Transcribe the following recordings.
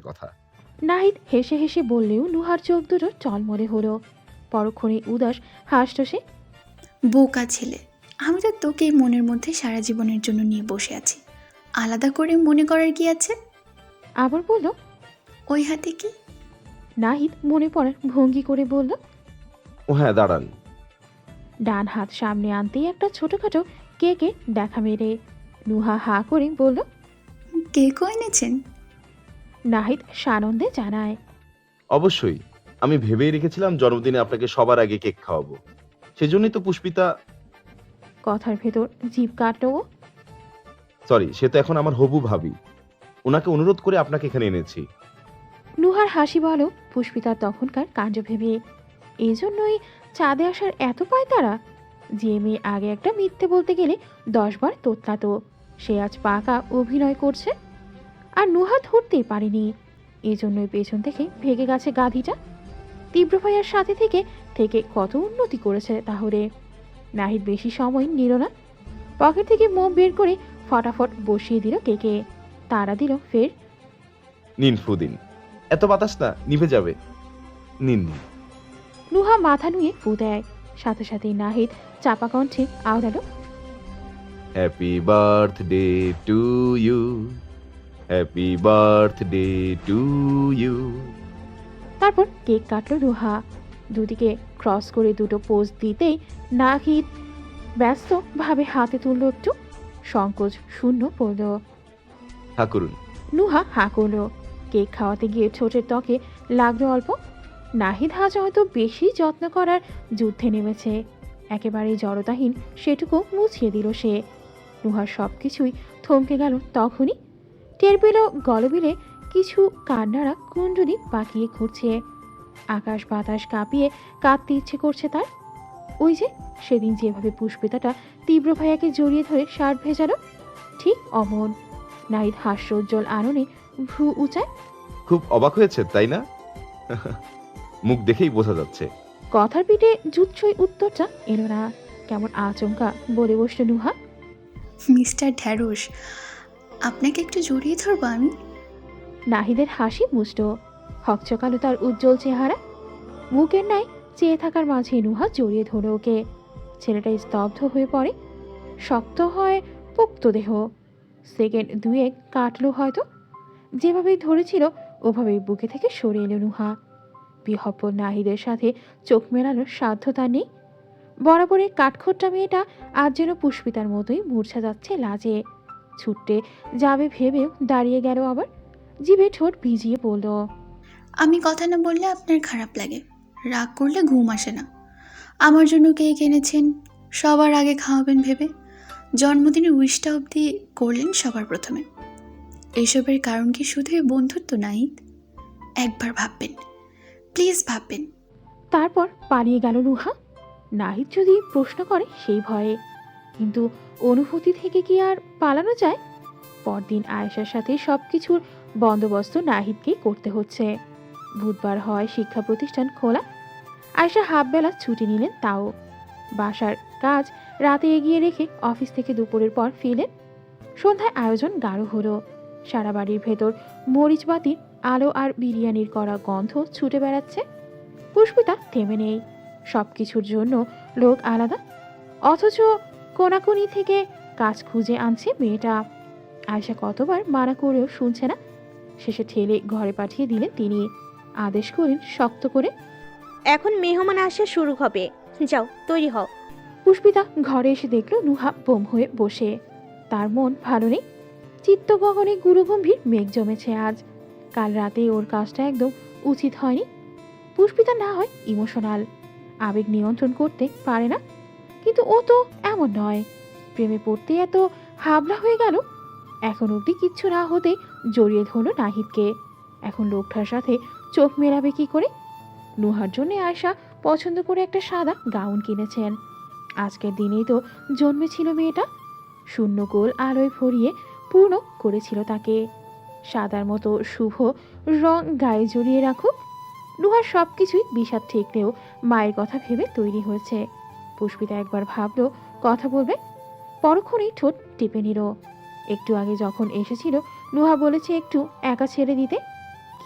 কথা। নাহিদ হেসে হেসে বললেও নুহার চোখ দুটো টলমলে হলো। পরক্ষণে উদাস হাসল সে। বোকা ছেলে, আমি তো তোকেই মনের মধ্যে সারা জীবনের জন্য নিয়ে বসে আছি। আলাদা করে মনে করার কি আছে? আবার বলল। ওই হাতে কি? নাহিদ মনে পড়ার ভঙ্গি করে বলল। ও হ্যাঁ, দাঁড়ান। ডান হাত সামনে আনতেই একটা ছোটখাটো কেকে দেখা মেরে নুহা হা করে বলল। কেকও এনেছেন? নাহিদ সানন্দে জানায়। অবশ্যই। আমি ভেবেই রেখেছিলাম জন্মদিনে আপনাকে সবার আগে কেক খাওয়াবো। সেজন্যই তো পুষ্পিতা। কথার ভেতর জিভ কাটল ও। সরি, সে তো এখন আমার হবু ভাবি। উনাকে অনুরোধ করে আপনাকে এখানে এনেছি। নুহার হাসি বলো পুষ্পিতার তখনকার কাণ্ড ভেবে। এই জন্যই চাঁদে আসার এত পায় তারা। যে মেয়ে আগে একটা মিথ্যে বলতে গেলে 10 বার তোতলাতো, সে আজ পাকা অভিনয় করছে। আর নুহা ধরতেই পারেনি। এই জন্যই পেছন থেকে ভেগে গেছে গাধিটা। তীব্র ভাইয়ার সাথে থেকে থেকে কত উন্নতি করেছে তাহলে। নাহিদ বেশি সময় নিল না। পকেট থেকে মোম বের করে ফটাফট বসিয়ে দিল কেকে। তারা দিল ফের। নিন ফু দিন। এত বাতাস না, নিভে যাবে। নিন নিন। নুহা মাথা নুয়ে ফু দেয়। সাথে সাথেই নাহিদ চাপা কণ্ঠে আওড়ালো। Happy birthday to you, happy birthday to you. তারপর কেক কাটলো নুহা। দুদিকে ক্রস করে দুটো পোজ দিতেই নাহিদ ব্যস্ত ভাবে হাতে তুলল একটু। সংকোচ শূন্য পড়ল। হা করুন। নুহা হাঁ করল। কেক খাওয়াতে গিয়ে ঠোঁটের ত্বকে লাগলো অল্প। নাহিদ আজ হয়তো বেশি যত্ন করার যুদ্ধে নেমেছে। একেবারেই জড়তাহীন সেটুকু মুছিয়ে দিল সে। নুহার সব কিছুই থমকে গেল তখনই। টের পেল গলবিলে কিছু কান্নারা কুণ্ডলি পাকিয়ে ঘুরছে। আকাশ বাতাস কাঁপিয়ে কাঁদতে ইচ্ছে করছে তার। ওই যে সেদিন যেভাবে পুষ্পিতাটা তীব্র ভাইয়াকে জড়িয়ে ধরে শার্ট ভেজালো, ঠিক অমন। নাহিদ হাস্যোজ্জ্বল আননে ভ্রু উঁচায়। খুব অবাক হয়েছে তাই না? মুখ দেখেই বোঝা যাচ্ছে। কথার পিঠে জুৎসই উত্তরটা এলো না। কেমন আচমকা বলে বসল নুহা। মিস্টার ঢ্যাঁড়স, আপনাকে একটু জড়িয়ে ধরবো আমি? নাহিদের হাসি মুষ্ট। হকচকালো তার উজ্জ্বল চেহারা। বুকের ন্যায় চেয়ে থাকার মাঝে নুহা জড়িয়ে ধরে ওকে। ছেলেটা স্তব্ধ হয়ে পড়ে। শক্ত হয় পোক্ত দেহ। সেকেন্ড দুয়েক কাটলো হয়তো। যেভাবেই ধরেছিল ওভাবেই বুকে থেকে সরে এলো নুহা। বিহব্বল নাহিদের সাথে চোখ মেলানোর সাধ্য তার নেই। বরাবরের কাঠখোট্টা মেয়েটা আজ যেন পুষ্পিতার মতোই মূর্ছা যাচ্ছে লাজে। ছুটতে যাবে ভেবেও দাঁড়িয়ে গেল আবার। জিভে ঠোঁট ভিজিয়ে বলল। আমি কথা না বললে আপনার খারাপ লাগে, রাগ করলে ঘুম আসে না। আমার জন্য কেক এনেছেন, সবার আগে খাওয়াবেন ভেবে। জন্মদিনের উইশটা অবধি করলেন সবার প্রথমে। এসবের কারণ কি শুধুই বন্ধুত্ব নাহিদ? একবার ভাববেন, প্লিজ ভাববেন। তারপর পালিয়ে গেল নুহা। নাহিদ যদি প্রশ্ন করে সেই ভয়ে। কিন্তু অনুভূতি থেকে কি আর পালানো যায়? পরদিন আয়েশার সাথে সবকিছুর বন্দোবস্ত নাহিদকেই করতে হচ্ছে। বুধবার হয় শিক্ষা প্রতিষ্ঠান খোলা। আয়েশা হাফ বেলা ছুটি নিলেন তাও। বাসার কাজ রাতে এগিয়ে রেখে অফিস থেকে দুপুরের পর ফিরলেন। সন্ধ্যায় আয়োজন গাঢ় হলো। সারা বাড়ির ভেতর মরিচবাতির আলো আর বিরিয়ানির করা গন্ধ ছুটে বেড়াচ্ছে। পুষ্পিতা থেমে নেই। সবকিছুর জন্য লোক আলাদা, অথচ কোনাকুনি থেকে কাজ খুঁজে আনছে মেয়েটা। আয়শা কতবার মানা করেও শুনছে না। শেষে ঠেলে ঘরে পাঠিয়ে দিলেন তিনি। আদেশ করেন শক্ত করে। এখন মেহমান আসা শুরু হবে, যাও তৈরি হও। পুষ্পিতা ঘরে এসে দেখল নুহা বোম হয়ে বসে। তার মন ভালো নেই। চিত্তগগনে গুরুগম্ভীর মেঘ জমেছে আজ। কাল রাতে ওর কাজটা একদম উচিত হয়নি। পুষ্পিতা না হয় ইমোশনাল, আবেগ নিয়ন্ত্রণ করতে পারে না, কিন্তু ও তো এমন নয়। প্রেমে পড়তে এত হাবলা হয়ে গেল। এখন অবধি কিচ্ছু না হতে জড়িয়ে ধরল নাহিদকে। এখন লোকটার সাথে চোখ মেলাবে কি করে? নুহার জন্য আয়শা পছন্দ করে একটা সাদা গাউন কিনেছেন। আজকের দিনেই তো জন্মেছিল মেয়েটা। শূন্য গোল আলোয় ভরিয়ে পূর্ণ করেছিল তাকে। সাদার মতো শুভ রং গায়ে জড়িয়ে রাখুক। নুহার সব কিছুই বিষাদ ঠেকলেও মায়ের কথা ভেবে তৈরি হয়েছে। পুষ্পিতা একবার ভাবলো কথা বলবে, পরক্ষণেই ঠোঁট টিপে নিল। একটু আগে যখন এসেছিল নুহা বলেছে একটু একা ছেড়ে দিতে।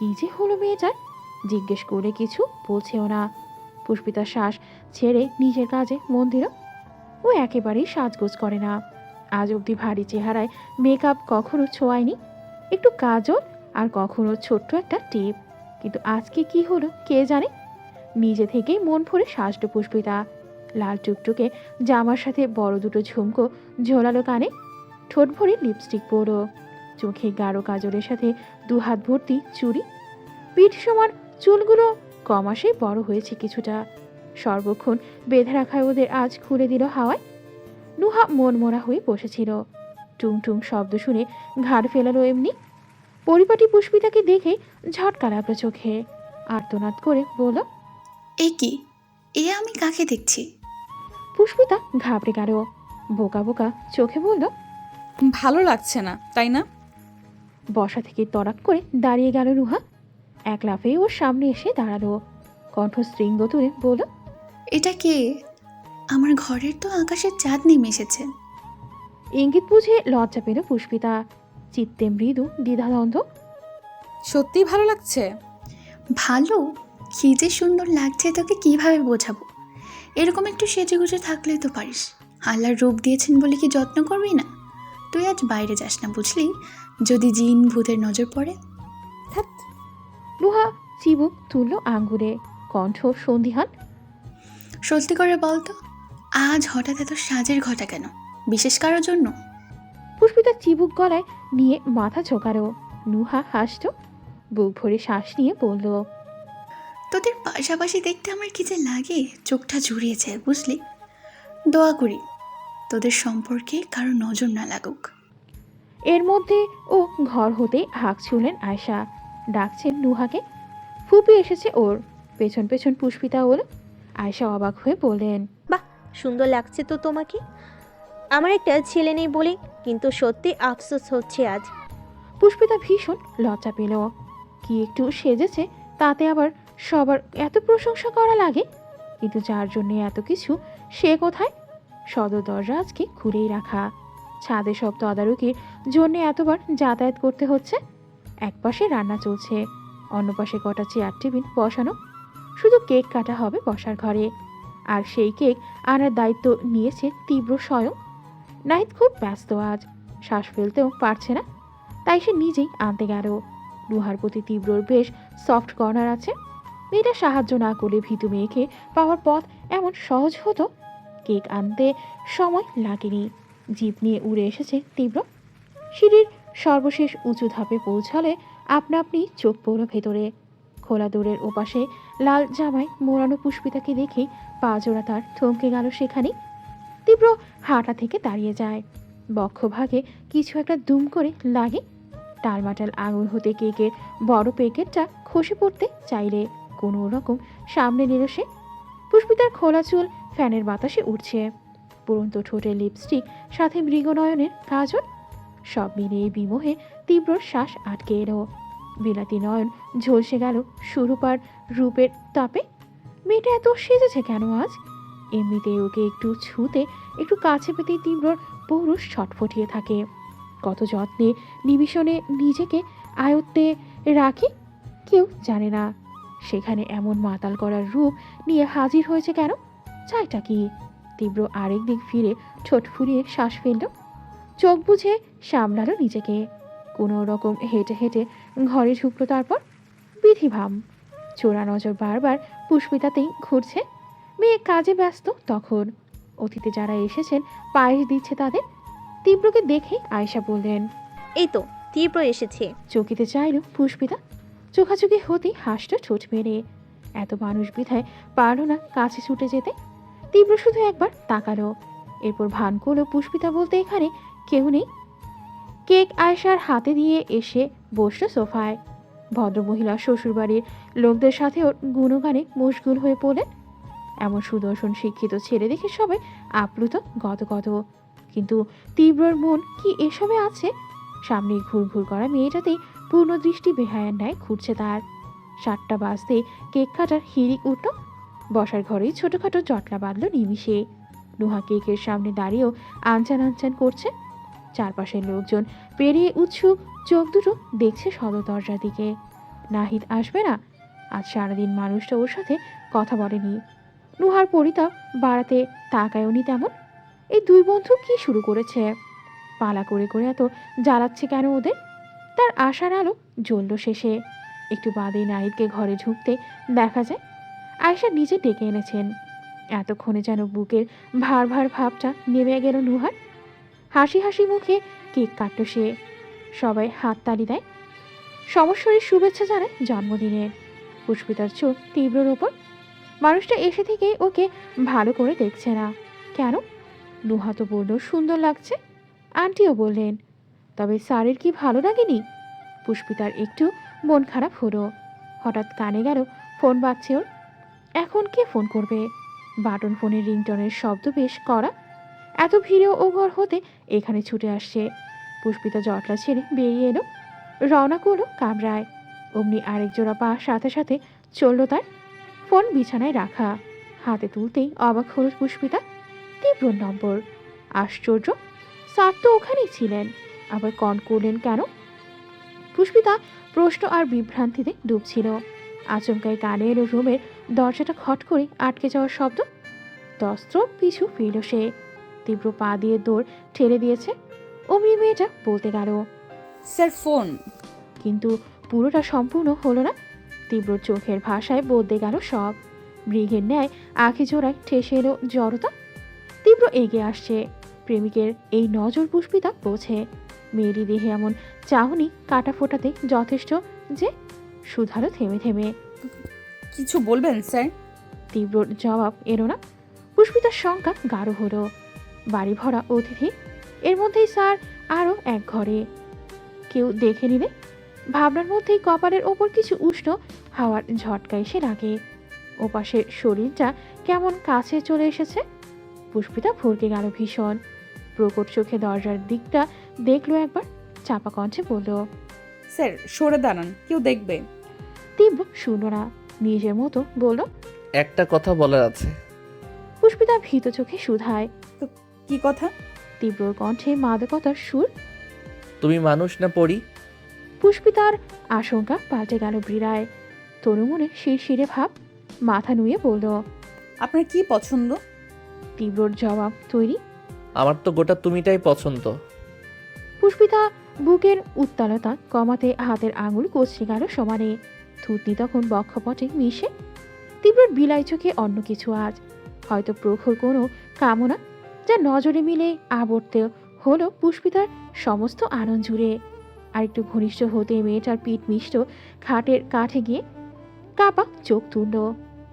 কি যে হলো মেয়েটার, জিজ্ঞেস করে কিছু বলছেও না। পুষ্পিতার শ্বাস ছেড়ে নিজের কাজে মন দিল। ও একেবারেই সাজগোজ করে না। আজ অবধি ভারী চেহারায় মেকআপ কখনো ছোঁয়ায়নি, একটু কাজল আর কখনো ছোট্ট একটা টিপ। কিন্তু আজকে কি হলো কে জানে। নিজে থেকেই মন ভরে সাজল পুষ্পিতা। লাল টুকটুকে জামার সাথে বড় দুটো ঝুমকো ঝোলালো কানে, ঠোঁট ভরে লিপস্টিক পরো, চোখে গাঢ় কাজলের সাথে 2 হাত ভর্তি চুড়ি, পিঠ সমান চুলগুলো কমাসেই বড় হয়েছে কিছুটা। সর্বক্ষণ বেঁধে রাখায় ওদের আজ খুলে দিল হাওয়ায়। নুহা মনমরা হয়ে বসেছিল। টুং টুং শব্দ শুনে ঘাড় ফেলালো এমনি। পরিপাটি পুষ্পিতাকে দেখে ঝটকা লাগলো চোখে। আর্তনাদ করে বলল, এ কি, এ আমি কাকে দেখছি? পুষ্পিতা ঘাবড়ে গেল। বোকা বোকা চোখে বলল, ভালো লাগছে না তাই না? বসা থেকে তড়াক করে দাঁড়িয়ে গেল নুহা। এক লাফে ওর সামনে এসে দাঁড়ালো। কণ্ঠ শৃঙ্গ তুলে বলল, এটা কে? আমার ঘরের তো আকাশের চাঁদ নেমে এসেছে। ইঙ্গিত বুঝে লজ্জা পেল পুষ্পিতা। চিত্তে মৃদু দ্বিধাদ্বন্দ্ব। সত্যি ভালো লাগছে? ভালো? কি যে সুন্দর লাগছে তোকে কিভাবে বোঝাবো? এরকম একটু সেজেগুজে থাকলে তো পারিস। আল্লাহর রূপ দিয়েছেন বলে কি যত্ন করবি না? তুই আজ বাইরে যাস না বুঝলি, যদি জিন ভূতের নজর পড়ে। ধ্যাৎ, নুহা চিবুক তুলল আঙ্গুরে, কণ্ঠ সন্দিহান। সত্যি করে বলতো, আজ হঠাৎ এত সাজের ঘটা কেন? বিশেষ কারোর জন্য? পুষ্পিতা চিবুক গলায় নিয়ে মাথা ঝোঁকালো। নুহা হাসল, বুক ভরে শ্বাস নিয়ে বলল, তোদের পাশাপাশি দেখতে আমার কি যে লাগে, চোখটা জুড়িয়েছে বুঝলি। দোয়া করি তোদের সম্পর্কে কারো নজর না লাগুক। এর মধ্যে ও ঘর হতে হাঁক ছুলেন আয়শা, ডাকছেন নুহাকে। ফুপি এসেছে ওর। পেছন পেছন পুষ্পিতা ওর। আয়শা অবাক হয়ে বললেন, বাহ, সুন্দর লাগছে তো তোমাকে। আমার একটা ছেলে নেই বলে কিন্তু সত্যি আফসোস হচ্ছে আজ। পুষ্পিতা ভীষণ লজ্জা পেল। কি একটু সেজেছে তাতে আবার সবার এত প্রশংসা করা লাগে। কিন্তু যার জন্য এত কিছু সে কোথায়? সদর দরজা আজকে খুলেই রাখা। ছাদে সব তদারকির জন্য এতবার যাতায়াত করতে হচ্ছে। এক পাশে রান্না চলছে, অন্য পাশে কটা চেয়ার টেবিল বসানো। শুধু কেক কাটা হবে বসার ঘরে। আর সেই কেক আনার দায়িত্ব নিয়েছে তীব্র স্বয়ং। নাহিদ খুব ব্যস্ত আজ, শ্বাস ফেলতেও পারছে না, তাই সে নিজেই আনতে গেল। নুহার প্রতি তীব্রর বেশ সফট কর্নার আছে। মেয়েটা সাহায্য না করলে ভীতু মেয়েকে পাওয়ার পথ এমন সহজ হতো? কেক আনতে সময় লাগেনি, জিপ নিয়ে উড়ে এসেছে তীব্র। সিঁড়ির সর্বশেষ উঁচু ধাপে পৌঁছালে আপনা আপনি চোখ পড়ল ভেতরে। খোলা দৌড়ের ওপাশে লাল জামায় মোড়ানো পুষ্পিতাকে দেখেই পা জোড়া তার থমকে গেল সেখানেই। তীব্র হাঁটা থেকে দাঁড়িয়ে যায়। বক্ষভাগে কিছু একটা দুম করে লাগে। টালমাটাল আঙুল হতে কেকের বড় প্যাকেটটা খসে পড়তে চাইলে কোনো রকম সামনে নিল সে। পুষ্পিতার খোলা চুল ফ্যানের বাতাসে উঠছে। পুরন্ত ঠোঁটের লিপস্টিক, সাথে মৃগনয়নের কাজল, সব মিলিয়ে বিমোহে তীব্র শ্বাস আটকে এলো। বিলাতি নয়ন ঝলসে গেল সুরূপার রূপের তাপে। মেয়েটা এত সেজেছে কেন আজ? এমনিতেই ওকে একটু ছুঁতে, একটু কাছে পেতেই তীব্রর পৌরুষ ছটফটিয়ে থাকে। কত যত্নে নিবিষণে নিজেকে আয়ত্তে রাখি কেউ জানে না। সেখানে এমন মাতাল করার রূপ নিয়ে হাজির হয়েছে কেন? চাইটা কি? তীব্র আরেক দিক ফিরে ঠোঁট ফুরিয়ে শ্বাস ফেলল। চোখ বুঝে সামলালো নিজেকে। কোনো রকম হেঁটে হেঁটে ঘরে ঢুকলো। তারপর বিধিভাম চোরা নজর বারবার পুষ্পিতাতেই ঘুরছে। মেয়ে কাজে ব্যস্ত তখন। অতীতে যারা এসেছেন পায়েস দিচ্ছে তাদের। তীব্রকে দেখে আয়েশা বললেন, এই তো তীব্র এসেছে। চকিতে চাইল পুষ্পিতা। চোখাচোখি হতেই হাসটা ঠোঁট মেরে। এত মানুষ বিধায় পারল না কাছে ছুটে যেতে। তীব্র শুধু একবার তাকালো, এরপর ভান করলো পুষ্পিতা বলতে এখানে কেউ নেই। কেক আয়েশার হাতে দিয়ে এসে বসলো সোফায়। ভদ্রমহিলা শ্বশুরবাড়ির লোকদের সাথেও গুণগানে মশগুল হয়ে পড়লেন। এমন সুদর্শন শিক্ষিত ছেলে দেখে সবাই আপ্লুত গদগদ। কিন্তু তীব্রর মন কি এসবে আছে? সামনে ঘুরঘুর করা মেয়েটাতেই পূর্ণ দৃষ্টি বেহায়ার ন্যায় ঘুরছে তার। 7টা বাজতেই কেক কাটার হিড়িক উঠল। বসার ঘরেই ছোটখাটো জটলা বাঁধল নিমিষে। নুহা কেকের সামনে দাঁড়িয়েও আনচান আনচান করছে। চারপাশের লোকজন পেরিয়ে উৎসুক চোখ দুটো দেখছে সদর দরজার দিকে। নাহিদ আসবে না? আজ সারাদিন মানুষটা ওর সাথে কথা বলেনি। নুহার পরিতাপ বাড়াতে তাকায়নি তেমন। এই দুই বন্ধু কি শুরু করেছে? পালা করে করে এত জ্বালাচ্ছে কেন ওদের? তার আশার আলো জ্বলল শেষে। একটু বাদেই নাহিদকে ঘরে ঢুকতে দেখা যায়। আয়েশা নিজে ডেকে এনেছেন। এতক্ষণে যেন বুকের ভার ভার ভাবটা নেমে গেল নুহার। হাসি হাসি মুখে কেক কাটল সে। সবাই হাততালি দেয়, সমস্বরের শুভেচ্ছা জানায় জন্মদিনের। পুষ্পিতার চোখ তীব্রর ওপর। মানুষটা এসে থেকেই ওকে ভালো করে দেখছে না কেন? নুহা তো বলল সুন্দর লাগছে, আন্টিও বললেন। তবে স্যারের কি ভালো লাগেনি? পুষ্পিতার একটু মন খারাপ হলো। হঠাৎ কানে গেল ফোন বাজছে ওর। এখন কে ফোন করবে? বাটন ফোনের রিংটনের শব্দ বেশ করা। এত ভিড়েও ও ঘর হতে এখানে ছুটে আসছে। পুষ্পিতা জটলা ছেড়ে বেরিয়ে এলো, রওনা করলো কামরায়। অমনি আরেক জোড়া পা সাথে সাথে চলল তার। ফোন বিছানায় রাখা, হাতে তুলতেই অবাক হল পুষ্পিতা। তীব্র নম্বর। আশ্চর্য, স্যার তো ওখানেই ছিলেন, আবার কল করলেন কেন? পুষ্পিতা প্রশ্ন আর বিভ্রান্তিতে ডুবছিল। আচমকাই কানে এলো রুমের দরজাটা খট করে আটকে যাওয়ার শব্দ। দস্ত্র পিছু ফিরল সে। তীব্র পা দিয়ে দৌড় ঠেলে দিয়েছে। অমনি মেয়েটা বলতে গেল, স্যার ফোন। কিন্তু পুরোটা সম্পূর্ণ হলো না। তীব্র চোখের ভাষায় বদলে গেল সব। মৃগের ন্যায় আঁখি জোড়ায় ঠেসে এলো জড়তা। তীব্র এগিয়ে আসছে। প্রেমিকের এই নজর পুষ্পিতা বোঝে। মেয়েরই দেহে এমন চাহনি কাটা ফোটাতে যথেষ্ট যে। শুধালো থেমে থেমে। কিছু বলবেন স্যার? তীব্রর জবাব এলো না। পুষ্পিতার শঙ্কা গাঢ় হলো। বাড়ি ভরা অতিথি, এর মধ্যেই স্যার আরও এক ঘরে। কেউ দেখে নিলে? ভাবনার মধ্যেই কপালের ওপর কিছু উষ্ণ হাওয়ার ঝটকা এসে লাগে। ওপাশের শরীরটা কেমন কাছে চলে এসেছে। পুষ্পিতা ভরকে গেল ভীষণ। প্রকট চোখে দরজার দিকটা দেখলো একবার, চাপা কণ্ঠে বলল, স্যার সরে দাঁড়ান, কেউ দেখবে। তীব্র শুনল না, নিজের মতো বলল। একটা কথা বলার আছে। পুষ্পিতা ভীত চোখে শুধায়। কি কথা? তীব্রর কণ্ঠে মাদকতার সুর। তুমি মানুষ না পড়ি? পুষ্পিতার আশঙ্কা পাল্টে গেল বিড়ায়। তরু মনে শিরশিরে ভাব, মাথা নুয়ে বলল। আপনার কি পছন্দ? তীব্রর জবাব তৈরি। আমার তো গোটা তুমিটাই পছন্দ। পুষ্পিতা বুকের উত্তালতা কমাতে হাতের আঙুল কচলে গেল সমানে। থুতনি তখন বক্ষপটে মিশে। তীব্রর বিলাই চোখে অন্য কিছু আজ, হয়তো প্রখর কোনো কামনা, যা নজরে মিলে আবর্ত হলো পুষ্পিতার সমস্ত আনন্দ জুড়ে। আর একটু ঘনিষ্ঠ হতে মেয়েটার পিঠ মিষ্ট খাটের কাঠে গিয়ে কাপা চোখ তুলল।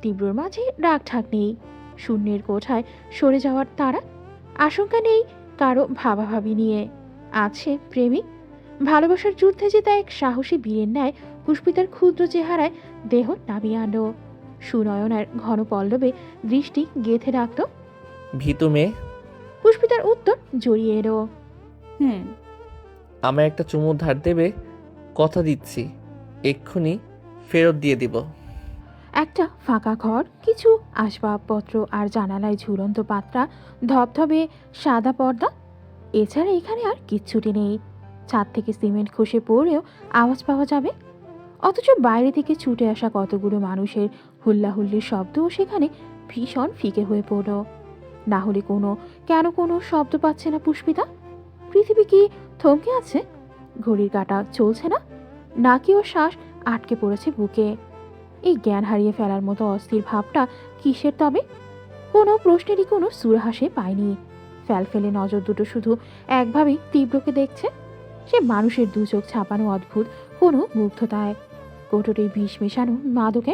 তীব্রর মাঝে রাগ ঠাক নেই, শূন্যের কোঠায় সরে যাওয়ার তারা। আশঙ্কা নেই কারো ভাবাভাবি নিয়ে। আছে প্রেমিক। ভালোবাসার যুদ্ধে জেতা এক সাহসী বীরের ন্যায় পুষ্পিতার ক্ষুদ্র চেহারায় দেহ নামিয়ে আনল। সুনয়নার ঘন পল্লবে দৃষ্টি গেঁথে রাখল। ভীতু মেয়ে। পুষ্পিতার উত্তর জড়িয়ে এলো। হুম। আমায় একটা চুমু ধার দেবে? কথা দিচ্ছি, এক্ষুনি ফেরত দিয়ে দিব। একটা ফাঁকা ঘর, কিছু আসবাবপত্র আর জানালায় ঝুলন্ত পাত্রা, ধবধবে সাদা পর্দা। এছাড়া এখানে আর কিচ্ছুটি নেই। ছাদ থেকে সিমেন্ট খসে পড়লেও আওয়াজ পাওয়া যাবে। অথচ বাইরে থেকে ছুটে আসা কতগুলো মানুষের হুল্লাহুল্লির শব্দও সেখানে ভীষণ ফিকে হয়ে পড়ল। না হলে কেন কোনো শব্দ পাচ্ছে না পুষ্পিতা? পৃথিবী কি থমকে আছে? ঘড়ির কাঁটা চলছে না, নাকি ওর শ্বাস আটকে পড়েছে বুকে? এই জ্ঞান হারিয়ে ফেলার মতো অস্থির ভাবটা কিসের তবে? কোনো প্রশ্নেরই কোনো সুরহাসে পায়নি। ফেলে নজর দুটো শুধু একভাবেই তীব্রকে দেখছে। সে মানুষের দু চোখ ছাপানো অদ্ভুত কোনো মুগ্ধতায়, কোটরে বিষ মেশানো মাদকে,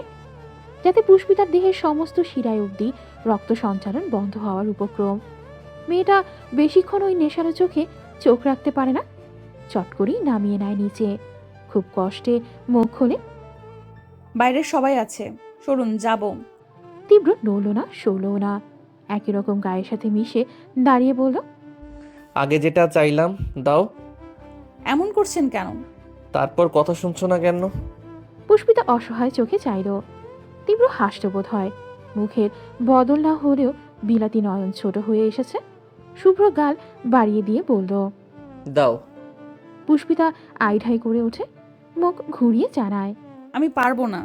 যাতে পুষ্পিতার দেহের সমস্ত শিরায় অবধি রক্ত সঞ্চালন বন্ধ হওয়ার উপক্রম। মেয়েটা বেশিক্ষণ ওই নেশানো চোখে চোখ রাখতে পারে না। চট করেই নামিয়ে নেয় নিচে। খুব কষ্টে মুখ খোলে। বাইরের সবাই আছে, সরুন যাব। তীব্র নড়ল না, সরল না, একই রকম গায়ের সাথে মিশে দাঁড়িয়ে বলল, আগে যেটা চাইলাম দাও। এমন করছেন কেন? তারপর কথা শুনছো না কেন? পুষ্পিতা অসহায় চোখে চাইল। তীব্র হাসতে বোধ হয়। মুখের বদল না হলেও বিলাতি নয়ন ছোট হয়ে এসেছে। শুভ্র গাল বাড়িয়ে দিয়ে বলল, দাও। পুষ্পিতা আইঢাই করে ওঠে, মুখ ঘুরিয়ে জানায়, আমি পারবো না।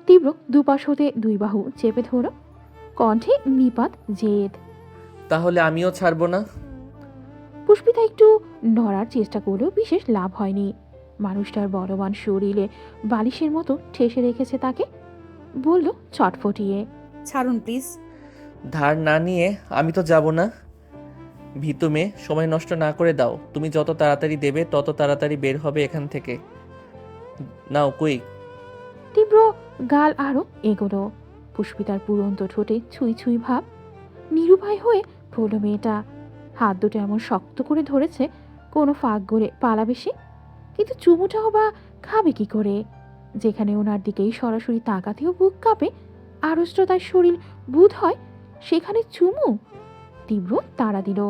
তীব্র দুপাশ হতে দুই বাহু চেপে ধরো, কণ্ঠে নিপাত জেদ। তাহলে আমিও ছাড়বো না। পুষ্পিতা একটু নড়ার চেষ্টা করলেও বিশেষ লাভ হয়নি। মানুষটার বলবান শরীরে বালিশের মতো ঠেসে রেখেছে তাকে। বলল ছটফটিয়ে। ছাড়ুন প্লিজ। ধার না নিয়ে আমি তো যাব না। ভীতু মেয়ে, সময় নষ্ট না করে দাও। তুমি যত তাড়াতাড়ি দেবে তত তাড়াতাড়ি বের হবে এখান থেকে। নাও কুইক। তীব্র গাল আরো এগোলো। পুষ্পিতার পুরন্ত ঠোঁটে ছুঁই ছুঁই ভাব। নিরুপায় হয়ে পড়ল মেয়েটা। হাত দুটো এমন শক্ত করে ধরেছে কোনো ফাঁক গড়ে পালাবে সে। কিন্তু চুমুটাও বা খাবে কি করে, যেখানে ওনার দিকেই সরাসরি তাকাতেও বুক কাঁপে, আড়ষ্টতায় শরীর বুধ হয়, সেখানে চুমু। তীব্র তাড়া দিল।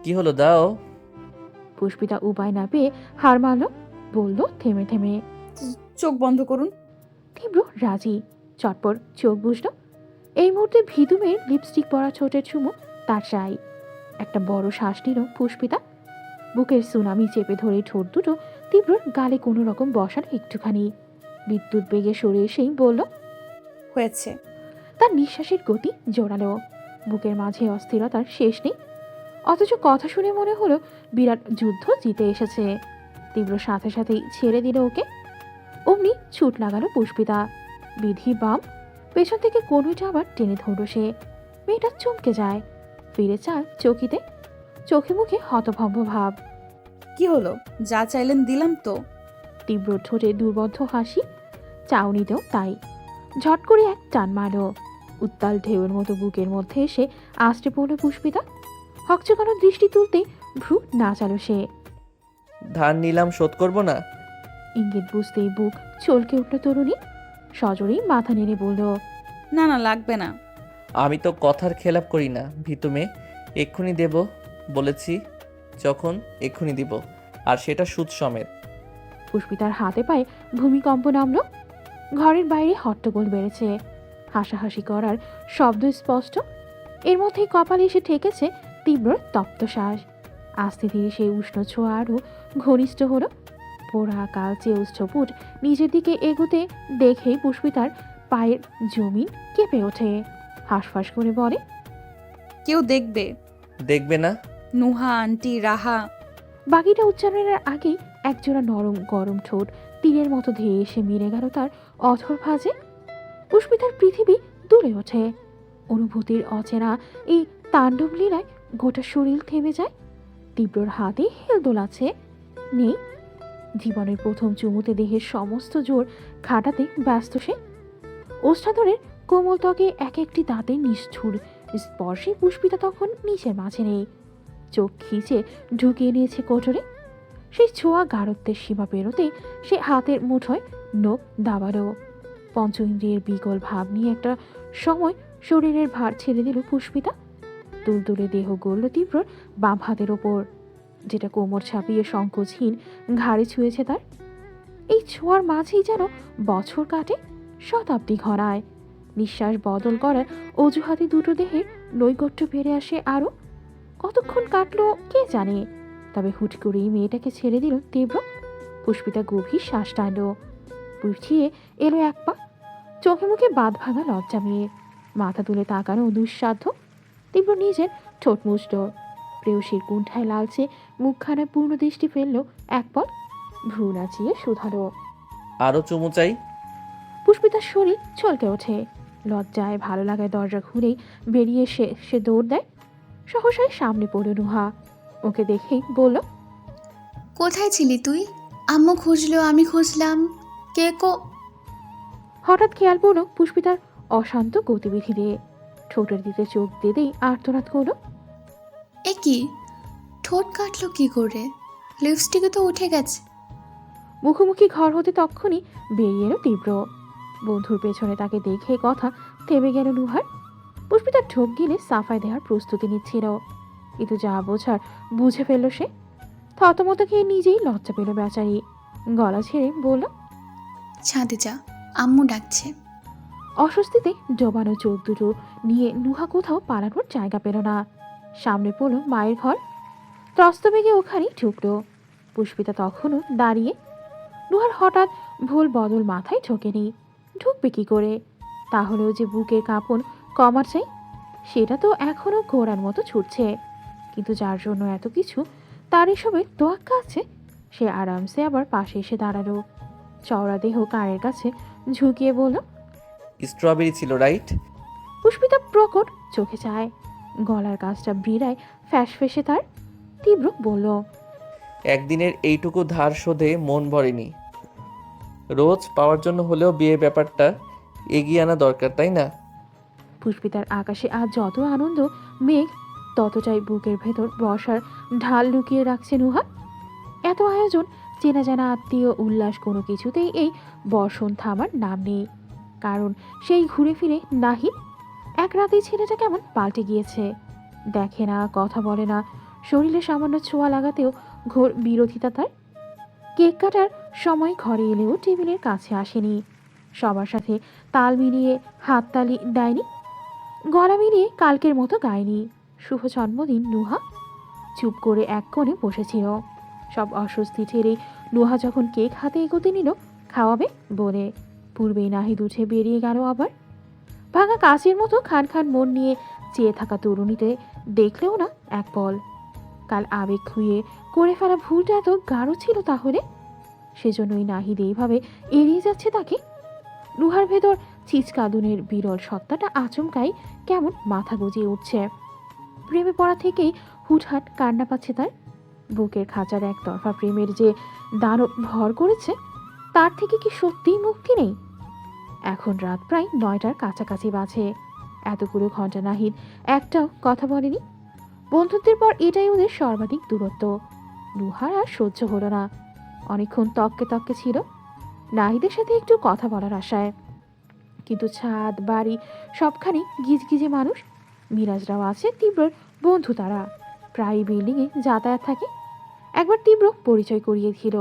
কি হলো, দাও। পুষ্পিতা উপায় না পেয়ে হার মারল। বলল থেমে থেমে। চোখ বন্ধ করুন। তীব্র রাজি। চটপট চোখ বুঝল। এই মুহূর্তে ভিদু মেয়ের লিপস্টিক পরা ছোটের চুমু তার চাই। একটা বড় শ্বাস নিল পুষ্পিতা। বুকের সুনামি চেপে ধরে ঠোঁট দুটো তীব্রর গালে কোনো রকম বসার একটুখানি। বিদ্যুৎ বেগে সরে এসেই বলল। হয়েছে। তার নিঃশ্বাসের গতি জোরালো। বুকের মাঝে অস্থিরতার শেষ নেই, অথচ কথা শুনে মনে হলো বিরাট যুদ্ধ জিতে এসেছে। তীব্র সাথে সাথেই ছেড়ে দিল ওকে। অমনি ছুট লাগালো পুষ্পিতা। বিধি বাম, পেছন থেকে কোনোটা আবার টেনে ধরল সে। মেয়েটা চমকে যায়, ফিরে চায় চকিতে, চোখে মুখে হতভম্ব ভাব। কি হলো? যা চাইলেন দিলাম তো। তীব্র ঠোঁটে দুর্বদ্ধ হাসি, চাউনিতেও তাই। ঝট করে এক টান মারল। উত্তাল ঢেউয়ের মতো বুকের মধ্যে এসে আষ্টে পড়ল পুষ্পিতা। হকচকানো দৃষ্টি তুলতে ভ্রু নাচালো সে। ধার নিলাম, শোধ করবো না। ইঙ্গিত বুঝতেই বুক চলকে উঠল তরুণী। সজরেই মাথা নেড়ে বলল। না না, লাগবে না। আমি তো কথার খেলাপ করি না ভীতু মেয়ে। এক্ষুনি দেব বলেছি, যখন এক্ষুনি দিব, আর সেটা সুদ সমেত। পুষ্পিতার হাতে পায়ে ভূমিকম্প নামল। ঘরের বাইরে হট্টগোল বেড়েছে, হাসাহাসি করার শব্দ স্পষ্ট। এর মধ্যেই কপালে এসে ঠেকেছে তীব্র তপ্ত শ্বাস। আস্তে ধীরে সেই উষ্ণ ছোঁয়া আরও ঘনিষ্ঠ হলো। পোড়া কালচে উষ্ঠপুট নিজের দিকে এগোতে দেখেই পুষ্পিতার পায়ের জমিন কেঁপে ওঠে। হাঁসফাঁস করে বলে। কেউ দেখবে? দেখবে না? নুহা, আন্টি, রাহা। বাকিটা উচ্চারণের আগেই একজোড়া নরম গরম ঠোঁট তীরের মতো ধেয়ে এসে মিলে গেল তার অথর ভাঁজে। পুষ্পিতার পৃথিবী দুলে ওঠে। অনুভূতির অচেনা এই তাণ্ডব লীলায় গোটা শরীর থেমে যায়। তীব্রর হাতে হেল দোলাচ্ছে। নেই, জীবনের প্রথম চুমুতে দেহের সমস্ত জোর খাটাতে ব্যস্ত সে। ওষ্ঠাধরের কোমল ত্বকে এক একটি দাঁতের নিষ্ঠুর স্পর্শে পুষ্পিতা তখন নিচের মাঝে নেই। চোখ খিচে ঢুকিয়ে নিয়েছে কোটরে। সেই ছোঁয়া গাঢ়ত্বের সীমা পেরোতেই সে হাতের মুঠোয় নখ দাবালো। পঞ্চ ইন্দ্রিয়ের বিকল ভাব নিয়ে একটা সময় শরীরের ভার ছেড়ে দিল পুষ্পিতা। তুলতুলে দেহ গড়ল তীব্রর বাম হাতের ওপর, যেটা কোমর ছাপিয়ে সংকোচহীন ঘাড়ে ছুঁয়েছে তার। এই ছোঁয়ার মাঝেই যেন বছর কাটে, শতাব্দী ঘনায়। নিঃশ্বাস বদল করার অজুহাতে দুটো দেহের নৈকট্য বেড়ে আসে আরো। কতক্ষণ কাটলো কে জানে, তবে হুট করেই মেয়েটাকে ছেড়ে দিল তীব্র। পুষ্পিতা গভীর শ্বাস টানল, পিছিয়ে এলো এক পা। চোখে মুখে বাঁধ ভাঙা লজ্জা মেয়ে, মাথা তুলে তাকানো দুঃসাধ্য। তীব্র নিজের ঠোঁট মুছল, প্রেয়সীর কুণ্ঠায় লালচে মুখখানা পূর্ণ দৃষ্টি ফেলল এক পল, ভ্রু নাচিয়ে শুধালো। আরও চুমু চাই। পুষ্পিতার শরীর চলকে ওঠে। লজ্জায় ভালো লাগায় দরজা খুলেই বেরিয়ে সে দৌড় দেয়। সহসায় সামনে পড়ল নুহা। ওকে দেখেই বলল। কোথায় ছিলি তুই? আম্মু খুঁজলো, আমি খুঁজলাম, কে হঠাৎ খেয়াল পড়ল পুষ্পিতার অশান্ত গতিবিধি দিয়ে। ঠোঁটের দিকে চোখ দিতেই আর্তনাদ করল। এ কি? ঠোঁট কাটলো কি করে? লিপস্টিকে তো উঠে গেছে। মুখোমুখি ঘর হতে তক্ষুনি বেরিয়ে এলো তীব্র। বন্ধুর পেছনে তাকে দেখে কথা থেমে গেল নুহার। পুষ্পিতার ঢোক গিলে সাফাই দেওয়ার প্রস্তুতি নিচ্ছিল, কিন্তু যা বোঝার বুঝে ফেলল সে। থতমত খেয়ে নিজেই লজ্জা পেল বেচারি। গলা ছেড়ে বলল। ছাদে যা, আম্মু ডাকছে। অস্বস্তিতে ডোবানো চোখ দুটো নিয়ে নুহা কোথাও পালানোর জায়গা পেল না। সামনে পড়ল মায়ের ঘর। ত্রস্ত বেগে ওখানেই ঢুকলো। পুষ্পিতা তখনও দাঁড়িয়ে। নুহার হঠাৎ ভুল বদল মাথায় ঢোকেনি। ঢুকবে কি করে? তাহলেও যে বুকের কাঁপন কমার চাই, সেটা তো এখনো ঘোড়ার মতো ছুটছে। কিন্তু যার জন্য এত কিছু, তার এসবের তোয়াক্কা আছে। সে আরামসে আবার পাশে এসে দাঁড়ালো, চওড়া দেহ কানের কাছে ঝুঁকিয়ে বলল। স্ট্রবেরি ছিল, রাইট? পুষ্পিতা প্রকট চোখে চায়, গলার কাজটা বিড়ায় ফ্যাস ফেসে তার। তীব্র বলল। একদিনের এইটুকু ধার শোধে মন ভরেনি। রোজ পাওয়ার জন্য হলেও বিয়ে ব্যাপারটা এগিয়ে আনা দরকার, তাই না? পুষ্পিতার আকাশে আজ যত আনন্দ, মেঘ ততটাই বুকের ভেতর বর্ষার ঢাল লুকিয়ে রাখছে নুহা। এত আয়োজন, চেনা জানা আত্মীয়, উল্লাস, কোনো কিছুতেই এই বর্ষণ থামার নাম নেই। কারণ সেই ঘুরে ফিরে নাহিদ। এক রাতেই ছেলেটা কেমন পাল্টে গিয়েছে। দেখে না, কথা বলে না, শরীরে সামান্য ছোঁয়া লাগাতেও ঘোর বিরোধিতা তার। কেক কাটার সময় ঘরে এলেও টেবিলের কাছে আসেনি, সবার সাথে তাল মিলিয়ে হাততালি দেয়নি, গলা মিলিয়ে কালকের মতো গায়নি। শুভ জন্মদিন নুহা। চুপ করে এক কোণে বসেছিল। সব অস্বস্তি ঠেলে নুহা যখন কেক হাতে এগোতে নিল খাওয়াবে বলে, পূর্বেই নাহিদ উঠে বেরিয়ে গেল আবার। ভাঙা কাচের মতো খান খান মন নিয়ে চেয়ে থাকা তরুণীতে দেখলেও না এক পল। কাল আবেগ খুইয়ে করে ফেলা ভুলটা এত গাঢ় ছিল তাহলে? সেজন্যই নাহিদ এইভাবে এড়িয়ে যাচ্ছে তাকে। নুহার ভেতর চিচকাদুনের বিরল সত্তাটা আচমকাই কেমন মাথা গজিয়ে উঠছে। প্রেমে পড়া থেকেই হুটহাট কান্না পাচ্ছে তার। বুকের খাঁচার একতরফা প্রেমের যে দানব ভর করেছে, তার থেকে কি সত্যিই মুক্তি নেই? এখন রাত প্রায় 9টার কাছাকাছি বাজে। এতগুলো ঘন্টা নাহিদ একটাও কথা বলেনি। বন্ধুত্বের পর এটাই ওদের সর্বাধিক দূরত্ব। নুহার আর সহ্য হলো না। অনেকক্ষণ তককে তককে ছিল নাহিদের সাথে একটু কথা বলার আশায়। কিন্তু ছাদ বাড়ি সবখানে গিজগিজে মানুষ। মিরাজরাও আছে, তীব্রর বন্ধু তারা। প্রায় বিল্ডিংয়ে যাতায়াত থাকে। একবার তীব্র পরিচয় করিয়ে দিল,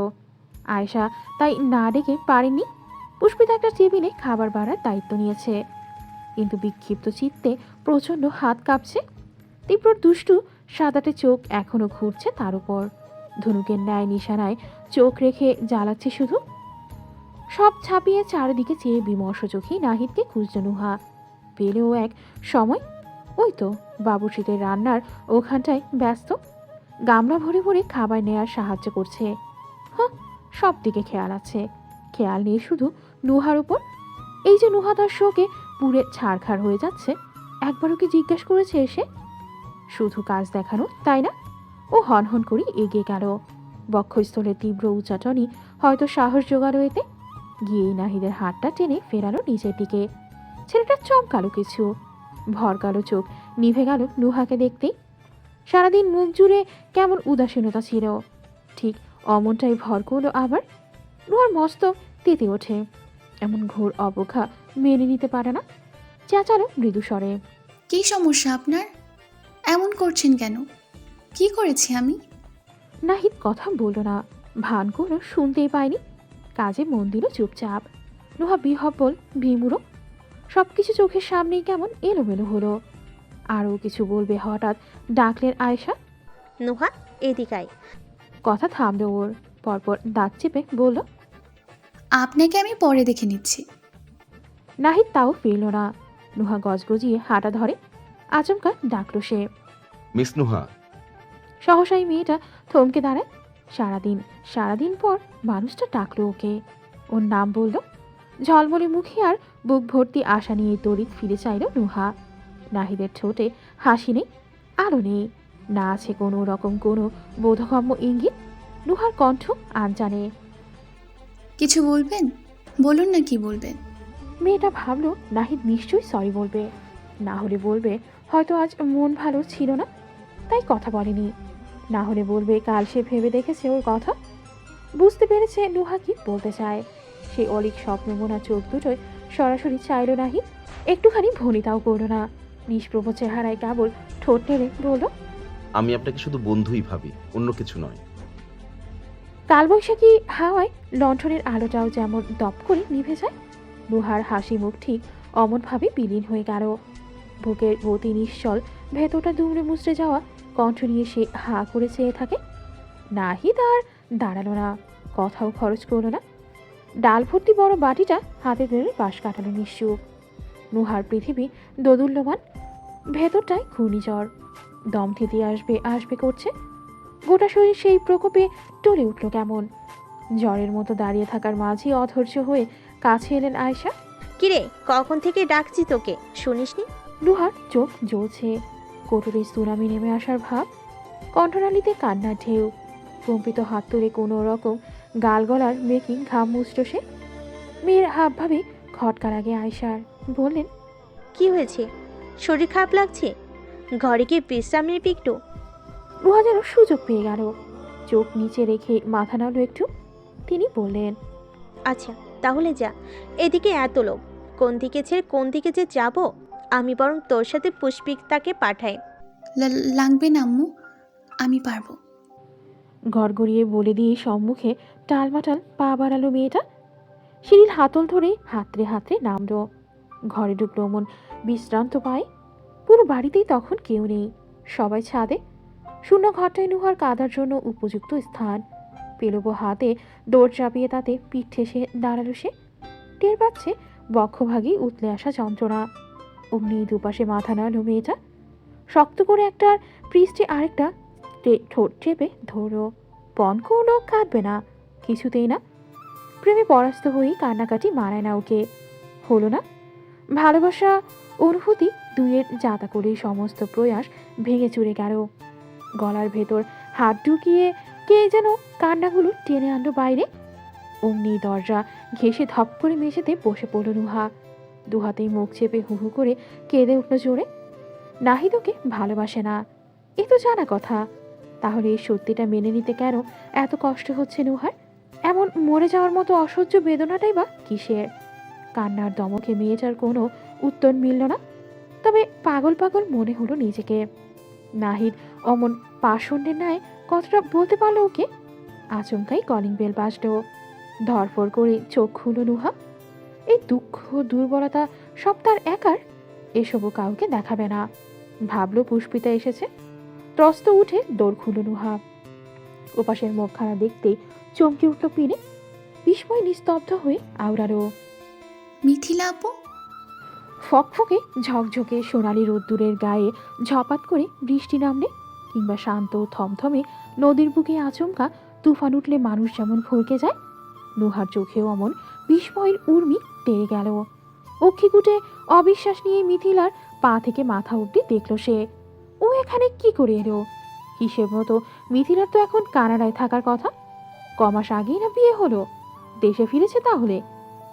আয়েশা তাই না ডেকে পারেননি। পুষ্পিতা একটা টেবিলে খাবার বাড়ার দায়িত্ব নিয়েছে, কিন্তু বিক্ষিপ্ত চিত্তে প্রচণ্ড হাত কাঁপছে। তীব্রর দুষ্টু সাদাটে চোখ এখনো ঘুরছে তার উপর, ধনুকের ন্যায় নিশানায় চোখ রেখে জ্বালাচ্ছে শুধু। সব ছাপিয়ে চারিদিকে চেয়ে বিমর্ষ চোখেই নাহিদকে খুঁজল নুহা। পেলেও এক সময় ওই তো বাবুর্চিদের রান্নার ওখানটায় ব্যস্ত, গামলা ভরে ভরে খাবার নেয়ার সাহায্য করছে। হ্যাঁ, সব দিকে খেয়াল আছে, খেয়াল নেই শুধু নুহার উপর। এই যে নুহা তার শোকে পুড়ে ছাড়খাড় হয়ে যাচ্ছে, একবারও কি জিজ্ঞেস করেছে এসে? শুধু কাজ দেখানো, তাই না? ও হনহন করে এগিয়ে গেল। বক্ষস্থলে তীব্র উচ্চাটনি হয়তো সাহস জোগালো এতে। গিয়েই নাহিদের হাতটা টেনে ফেরালো নিচের দিকে। ছেলেটা চমকালো কিছু, ভরকালো চোখ নিভে গেল নুহাকে দেখতেই। সারাদিন মুখ জুড়ে কেমন উদাসীনতা ছিল, ঠিক অমনটাই ভর করলো আবার। নুহার মস্তক তেতে ওঠে, এমন ঘোর অবজ্ঞা মেনে নিতে পারে না। চেঁচালো মৃদু স্বরে। কী সমস্যা আপনার? এমন করছেন কেন? কি করেছি আমি? নাহিদ কথা বলল না, ভান করলো শুনতেই পায়নি। কাজে মন দিল চুপচাপ। নুহা বিহব্বল বিমূঢ়, সবকিছু চোখের সামনেই কেমন এলোমেলো হলো। আরও কিছু বলবে হঠাৎ ডাকলেন আয়েশা। নুহা, এদিকায়। কথা থামলো ওর, পরপর দাঁত চেপে বলল। আপনাকে আমি পরে দেখে নিচ্ছি। নাহিদ তাও ফিরল না। নুহা গজগজিয়ে হাঁটা ধরে। আচমকা ডাকলো সে। মিস নুহা। সহসাই মেয়েটা থমকে দাঁড়ায়। সারাদিন পর মানুষটা ডাকলো ওকে, ওর নাম বলল। ঝলমলে মুখে আর বুক ভর্তি আশা নিয়ে তড়িৎ ফিরে চাইল নুহা। নাহিদের ঠোঁটে হাসি নেই, আলো নেই, না আছে কোনো রকম কোনো বোধগম্য ইঙ্গিত। নুহার কণ্ঠ আনজানে। কিছু বলবেন? বলুন না কি বলবেন। মেয়েটা ভাবলো নাহিদ নিশ্চয়ই সরি বলবে, না হলে বলবে হয়তো আজ মন ভালো ছিল না তাই কথা বলেনি, না হলে বলবে কাল সে ভেবে দেখেছে ওর কথা। বুঝতে পেরেছে নুহা কি বলতে চায়। সেই অলিক স্বপ্নমোনা চোখ দুটোয় সরাসরি চাইল নাহিদ, একটুখানি ভনিতাও করল না। নিষ্প্রভ চেহারায় কেবল ঠোঁট নেড়ে বলল, আমি আপনাকে শুধু বন্ধুই ভাবি, অন্য কিছু নয়। কালবৈশাখী হাওয়ায় লণ্ঠনের আলোটাও যেমন দপ করে নিভে যায়। নুহার হাসি মুখ ঠিক অমনভাবে বিলীন হয়ে গেল। বুকের গতি নিশ্চল, ভেতরটা দুমড়ে মুচড়ে যাওয়া কণ্ঠ নিয়ে সে হা করে চেয়ে থাকে। নাহিদ আর দাঁড়ালো না, কথাও খরচ করলো না। ডাল ভর্তি বড় বাটিটা হাতে ধরে পাশ কাটালো নিশ্চুপ। নুহার পৃথিবী দোদুল্যমান, ভেতরটায় ঘূর্ণিঝড়, দম থিতিয়ে আসবে আসবে করছে। গোটা শরীর সেই প্রকোপে টলে উঠল কেমন। জ্বরের মতো দাঁড়িয়ে থাকার মাঝে অধৈর্য হয়ে কাছে এলেন আয়েশা। কিরে, কখন থেকে ডাকছি তোকে, শুনিসনি? নুহার চোখ জ্বলছে, কোটরে সুনামি নেমে আসার ভাব, কণ্ঠনালীতে কান্নার ঢেউ। কম্পিত হাত তুলে কোনো রকম গাল গলার মেকিং ঘাম মুষ্ট সে। মেয়ের হাবভাবে খটকা লাগে আয়েশার, বললেন, কি হয়েছে? শরীর খারাপ লাগছে? ঘরে গিয়ে বিশ্রাম নিবি একটু। নুহা যেন সুযোগ পেয়ে গেল, চোখ নিচে রেখে মাথা নাড়ল একটু। তিনি বললেন, আচ্ছা তাহলে যা, এদিকে এত লোক, কোন দিকে ছেড়ে কোন দিকে যে যাব? আমি বরং তোর সাথে পুষ্পিতাকে পাঠাই। লাগবে না আম্মু, আমি পারবো। গড়গড়িয়ে বলে দিয়ে সম্মুখে টালমাটাল পা বাড়ালো মেয়েটা। সিঁড়ির হাতল ধরে হাতড়ে হাতড়ে নামলো। ঘরে ঢুকলো মন বিশ্রান্ত পায়। পুরো বাড়িতেই তখন কেউ নেই, সবাই ছাদে। শূন্য ঘরটায় নুহার কাঁদার জন্য উপযুক্ত স্থান। পেলবো হাতে দৌড় চাপিয়ে তাতে পিঠ ঠেসে দাঁড়ালো সে। টের পাচ্ছে বক্ষভাগেই উতলে আসা যন্ত্রণা। অমনি দুপাশে মাথা নাড়ল মেয়েটা, শক্ত করে একটার পৃষ্ঠে আরেকটা ঠোঁট চেপে ধরো। পণ করলো কাঁদবে না, কিছুতেই না। প্রেমে পরাস্ত হয়েই কান্নাকাটি মানায় না ওকে। হলো না ভালোবাসা অনুভূতি দুইয়ের যাতা করেই সমস্ত প্রয়াস ভেঙে চুরে গেল। গলার ভেতর হাত ঢুকিয়ে কে যেন কান্নাগুলো টেনে আনলো বাইরে। অমনি দরজা ঘেঁষে ধপ করে মেঝেতে বসে পড়ল নুহা। দুহাতেই মুখ চেপে হু হু করে কেঁদে উঠল জোরে। নাহিদ ওকে ভালোবাসে না, এ তো জানা কথা। তাহলে এই সত্যিটা মেনে নিতে কেন এত কষ্ট হচ্ছে নুহার? এমন মরে যাওয়ার মতো অসহ্য বেদনাটাই বা কিসের? কান্নার দমকে মেয়েটার কোনো উত্তর মিলল না। তবে পাগল পাগল মনে হলো নিজেকে। নাহিদ অমন পাষণ্ডের ন্যায় কথাটা বলতে পারলো ওকে? আচমকাই কলিং বেল বাজলো। ধরফর করে চোখ খুলো নুহা। এই দুঃখ দুর্বলতা সব তার একার, এসবও কাউকে দেখাবে না। ভাবলো পুষ্পিতা এসেছে। ত্রস্ত উঠে দৌড় খুলো নুহা। ওপাশের মুখখানা দেখতেই চমকে উঠল পিনে। বিস্ময় নিস্তব্ধ হয়ে আওড়ালো। মিথিলা আপু? ফকফকে ঝকঝকে সোনালি রোদ্দুরের গায়ে ঝপাত করে বৃষ্টি নামলে, কিংবা শান্ত থমথমে নদীর বুকে আচমকা তুফান উঠলে মানুষ যেমন ভরকে যায়, নুহার চোখেও অমন বিস্ময়ের উর্মি তেড়ে গেল। অক্ষিকুটে অবিশ্বাস নিয়ে মিথিলার পা থেকে মাথা অব্দি দেখল সে। ও এখানে কি করে এলো? হিসেব মতো মিথিলার তো এখন কানাডায় থাকার কথা। কমাস আগেই না বিয়ে হলো, দেশে ফিরেছে তাহলে।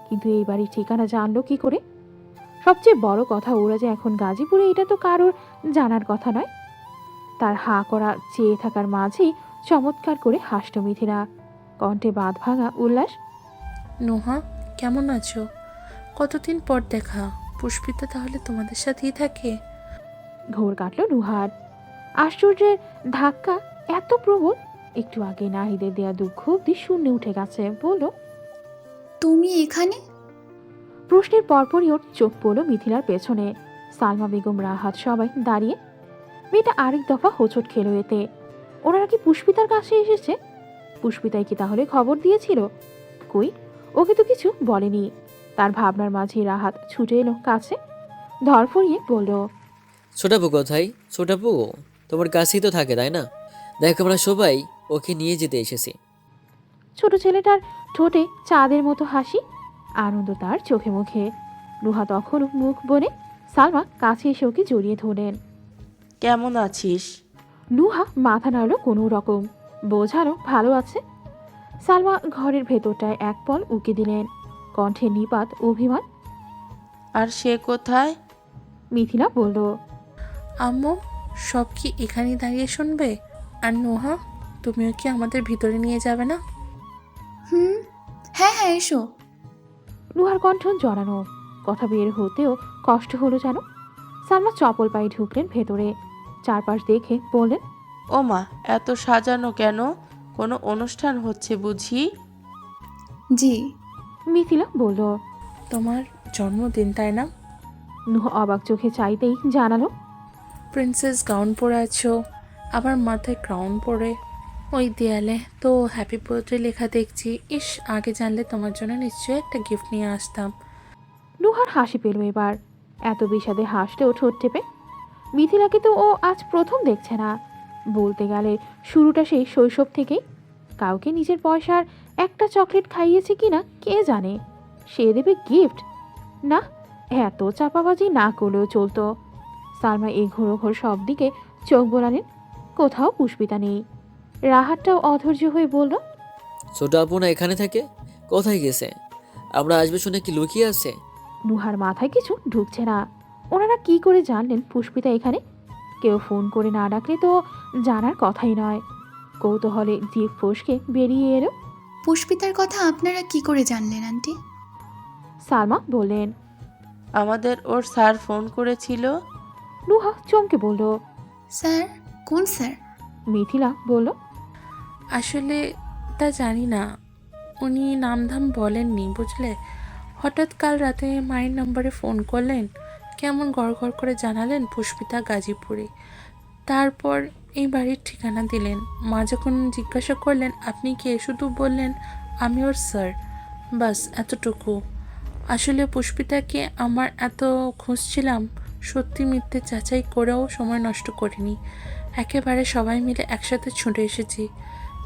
কিন্তু এই বাড়ির ঠিকানা জানলো কি করে? সবচেয়ে বড় কথা, ওরা যে এখন গাজীপুরে এটা তো কারোর জানার কথা নয়। তার হা করা চেয়ে থাকার মাঝেই চমৎকার করে হাসল মিথিলা, কণ্ঠে বাঁধ ভাঙা উল্লাস। নোহা, কেমন আছো? কতদিন পর দেখা। পুষ্পিতা তাহলে তোমাদের সাথেই থাকে? ঘোর কাটল নুহার। আশ্চর্যের ধাক্কা এত প্রবল, একটু আগে নাহিদের দেয়া দুঃখ অব্দি শূন্যে উঠে গেছে। বলল, তুমি এখানে? প্রশ্নের পরপরই ওর চোখ পড়ল মিথিলার পেছনে। সালমা বেগম, রাহাত সবাই দাঁড়িয়ে। মেয়েটা আরেক দফা হোঁচট খেলো এতে। ওনারা কি পুষ্পিতার কাছে এসেছে? পুষ্পিতাই কি তাহলে খবর দিয়েছিল? কই, ওকে তো কিছু বলেনি। তার ভাবনার মাঝে রাহাত ছুটে এলো কাছে, ধরফরিয়ে বলল, ছোটাপু কোথায়? ছোটাপু তোমার কাছেই তো থাকে তাই না? দেখ আমরা সবাই ওকে নিয়ে যেতে এসেছি। ছোট ছেলেটার ঠোঁটে চাঁদের মতো হাসি, আনন্দ তার চোখে মুখে। নুহা তখনও মুখ বনে। সালমা কাছে এসে ওকে জড়িয়ে ধরলেন। কেমন আছিস? নুহা মাথা নাড়ল কোনো রকম, বোঝালো ভালো আছে। সালমা ঘরের ভেতরটায় এক পল উকি দিলেন, কণ্ঠে নিপাত অভিমান। আর সে কোথায়? মিথিলা বলল, আম্মু, সব কি এখানেই দাঁড়িয়ে শুনবে? আর নোহা, তুমিও কি আমাদের ভিতরে নিয়ে যাবে না? হ্যাঁ হ্যাঁ, এসো। নুহার কণ্ঠ জড়ানো, কথা বের হতেও কষ্ট হলো যেন। সালমা চপল পায়ে ঢুকলেন ভেতরে, চারপাশ দেখে বললেন, ও মা, এত সাজানো কেন? কোনো অনুষ্ঠান হচ্ছে বুঝি? জি। মিথিলা বলল। তোমার জন্মদিন তাই না? নুহা অবাক চোখে চাইতেই জানালো, প্রিন্সেস গাউন পরে আছো, আবার মাথায় ক্রাউন পরে, ওই দেয়ালে তো হ্যাপি বার্থডে লেখা দেখছি। ইস, আগে জানলে তোমার জন্য নিশ্চয়ই একটা গিফট নিয়ে আসতাম। নুহার হাসি পেল এবার। এত বিষাদে হাসলেও ঠোঁট টেপে। মিথিলাকে তো ও আজ প্রথম দেখছে না। বলতে গেলে শুরুটা সেই শৈশব থেকেই। কাউকে নিজের পয়সার একটা চকলেট খাইয়েছে কিনা কে জানে। সে দেবে গিফট? না, এত চাপাবাজি না করলেও চলতো। সালমা এই ঘোর সব দিকে চোখ বোলালেন। কোথাও পুষ্পিতা নেই। রাহাতটাও অধৈর্য হয়ে বলল, ছোট আপু না এখানে থাকে? কোথায় গেছে? আমরা আসবে শুনে কি লুকিয়ে আছে? নুহার মাথায় কিছু ঢুকছে না। ওনারা কি করে জানলেন পুষ্পিতা এখানে? কেউ ফোন করে না ডাকলে তো জানার কথাই নয়। কৌতূহলে জিভ ফসকে বেরিয়ে এলো। পুষ্পিতার কথা আপনারা কি করে জানলেন আন্টি? সালমা বললেন। আমাদের ওর স্যার ফোন করেছিল। নুহা চমকে বলল। স্যার? কোন স্যার? মিথিলা বলল, আসলে তা জানি না, উনি নামধাম বলেননি বুঝলে। হঠাৎ কাল রাতে মায়ের নম্বরে ফোন করলেন, কেমন গড়গড় করে জানালেন পুষ্পিতা গাজীপুরে। তারপর এই বাড়ির ঠিকানা দিলেন। মা যখন জিজ্ঞাসা করলেন আপনি কে, শুধু বললেন আমি ওর স্যার। বাস এতটুকু। আসলে পুষ্পিতাকে আমার এত খুঁজছিলাম, সত্যি মিথ্যে যাচাই করেও সময় নষ্ট করিনি। একেবারে সবাই মিলে একসাথে ছুটে এসেছি,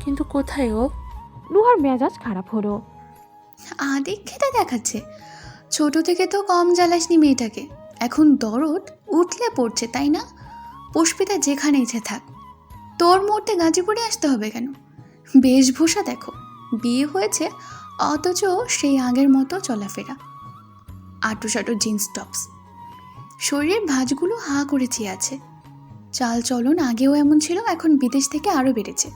কিন্তু কোথায় ও? নুহার মেজাজ খারাপ হলো। আদিক্ষেতা দেখাচ্ছে। ছোট থেকে তো কম জ্বালাসনি মেয়েটাকে, এখন দরদ উঠলে পড়ছে, তাই না? পুষ্পিতা যেখানে ইচ্ছে থাক, তোর মরতে গাজীপুরে আসতে হবে কেন? বেশভূষা দেখো, বিয়ে হয়েছে অথচ সেই আগের মতো চলাফেরা, আটুসাটু জিন্স টপস, শরীরের ভাঁজগুলো হা করে চেয়ে আছে। চাল চলন আগেও এমন ছিল, এখন বিদেশ থেকে আরও বেড়েছে।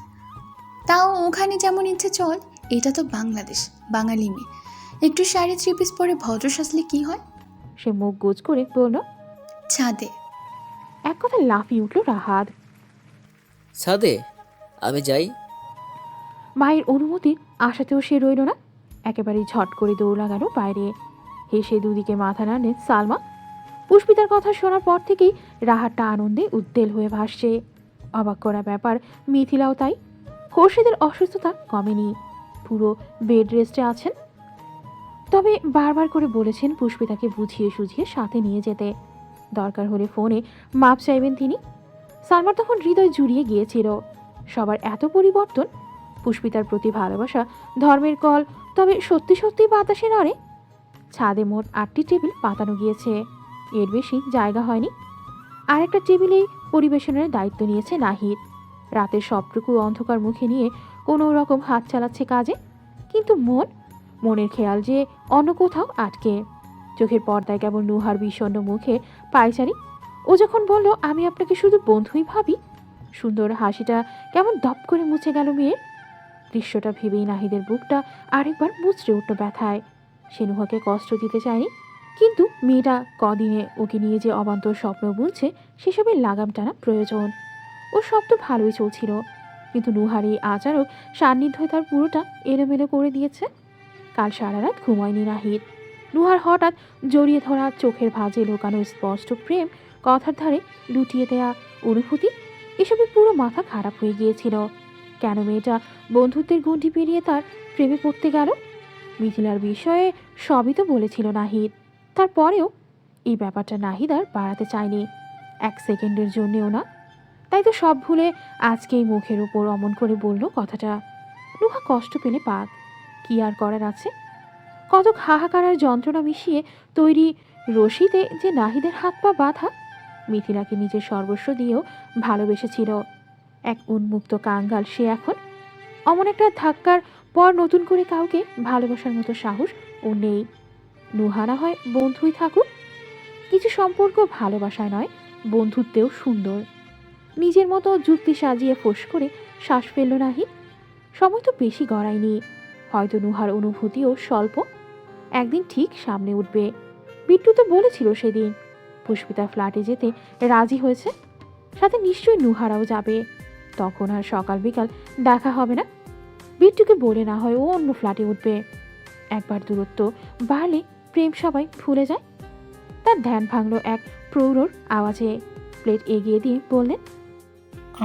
তাও ওখানে যেমন ইচ্ছে চল, এটা তো বাংলাদেশ, বাঙালি মেয়ে একটু শাড়ি 3 পিস পরে ভদ্র সাজলে কি হয়? সে মুখ গোজ করে বলল। ছাদে। এক কথা লাফিয়ে উঠল রাহাত। ছাদে? আমি যাই। মায়ের অনুমতির আশাতেও সে রইল না। একেবারেই ঝট করে দৌড় লাগানো বাইরে। হেসে দুদিকে মাথা নাড়লেন সালমা। পুষ্পিতার কথা শোনার পর থেকেই রাহাতটা আনন্দে উদ্বেল হয়ে ভাসছে। অবাক করা ব্যাপার, মিথিলাও তাই। খোরশেদের অসুস্থতা কমেনি, পুরো বেড রেস্টে আছেন। তবে বারবার করে বলেছেন পুষ্পিতাকে বুঝিয়ে সুঝিয়ে সাথে নিয়ে যেতে। দরকার হলে ফোনে মাপ চাইবেন তিনি। সালমার তখন হৃদয় জুড়িয়ে গিয়েছিল। সবার এত পরিবর্তন, পুষ্পিতার প্রতি ভালোবাসা ধর্মের কল, তবে সত্যি সত্যি বাতাসে নড়ে। ছাদে মোট 8টি টেবিল পাতানো গিয়েছে, এর বেশি জায়গা হয়নি। আরেকটা টেবিলেই পরিবেশনের দায়িত্ব নিয়েছে নাহিদ। রাতের সবটুকু অন্ধকার মুখে নিয়ে কোনো রকম হাত চালাচ্ছে কাজে, কিন্তু মনের খেয়াল যে অন্য কোথাও আটকে। চোখের পর্দায় কেবল নুহার বিষণ্ণ মুখে পায়চারি। ও যখন বলল আমি আপনাকে শুধু বন্ধুই ভাবি, সুন্দর হাসিটা কেমন দপ করে মুছে গেল মেয়ের। দৃশ্যটা ভেবেই নাহিদের বুকটা আরেকবার মুচড়ে উঠল ব্যথায়। সে নুহাকে কষ্ট দিতে চায়নি, কিন্তু মেয়েটা কদিনে ওকে নিয়ে যে অবান্তর স্বপ্ন বুনছে সেসবের লাগাম টানা প্রয়োজন। ওর সব তো ভালোই চলছিল, কিন্তু নুহার এই আচারক সান্নিধ্য তার পুরোটা এলোমেলো করে দিয়েছে। কাল সারা রাত ঘুমায়নি নাহিদ। নুহার হঠাৎ জড়িয়ে ধরা, চোখের ভাঁজে লুকানো স্পষ্ট প্রেম, কথার ধারে লুটিয়ে দেয়া অনুভূতি, এসবে পুরো মাথা খারাপ হয়ে গিয়েছিল। কেন মেয়েটা বন্ধুত্বের গণ্ডি পেরিয়ে তার প্রেমে পড়তে গেল? মিথিলার বিষয়ে সবই তো বলেছিল নাহিদ, তারপরেও এই ব্যাপারটা নাহিদ আর বাড়াতে চায়নি, 1 সেকেন্ডের জন্যেও না। তাই তো সব ভুলে আজকেই মুখের উপর অমন করে বলল কথাটা। নুহা কষ্ট পেলে পাক, কি আর করার আছে? কত হাহাকার আর যন্ত্রণা মিশিয়ে তৈরি রশিতে যে নাহিদের হাত পা বাঁধা। মিথিলাকে নিজের সর্বস্ব দিয়েও ভালোবেসেছিল। এক উন্মুক্ত কাঙ্গাল সে এখন। অমন একটা ধাক্কার পর নতুন করে কাউকে ভালোবাসার মতো সাহস ও নেই। নুহা না হয় বন্ধুই থাকুক, কিছু সম্পর্ক ভালোবাসায় নয়, বন্ধুত্বেও সুন্দর। নিজের মতো যুক্তি সাজিয়ে ফোঁস করে শ্বাস ফেলল নাহিদ। সময় তো বেশি গড়ায়নি, হয়তো নুহার অনুভূতিও স্বল্প, একদিন ঠিক সামনে উঠবে। বিট্টু তো বলেছিল সেদিন পুষ্পিতা ফ্ল্যাটে যেতে রাজি হয়েছে, সাথে নিশ্চয়ই নুহারাও যাবে। তখন আর সকাল বিকাল দেখা হবে না। বিট্টুকে বলে না হয় ও অন্য ফ্ল্যাটে উঠবে। একবার দূরত্ব বাড়লে প্রেম সবাই ভুলে যায়। তার ধ্যান ভাঙল এক প্রৌঢ়র আওয়াজে। প্লেট এগিয়ে দিয়ে বললেন,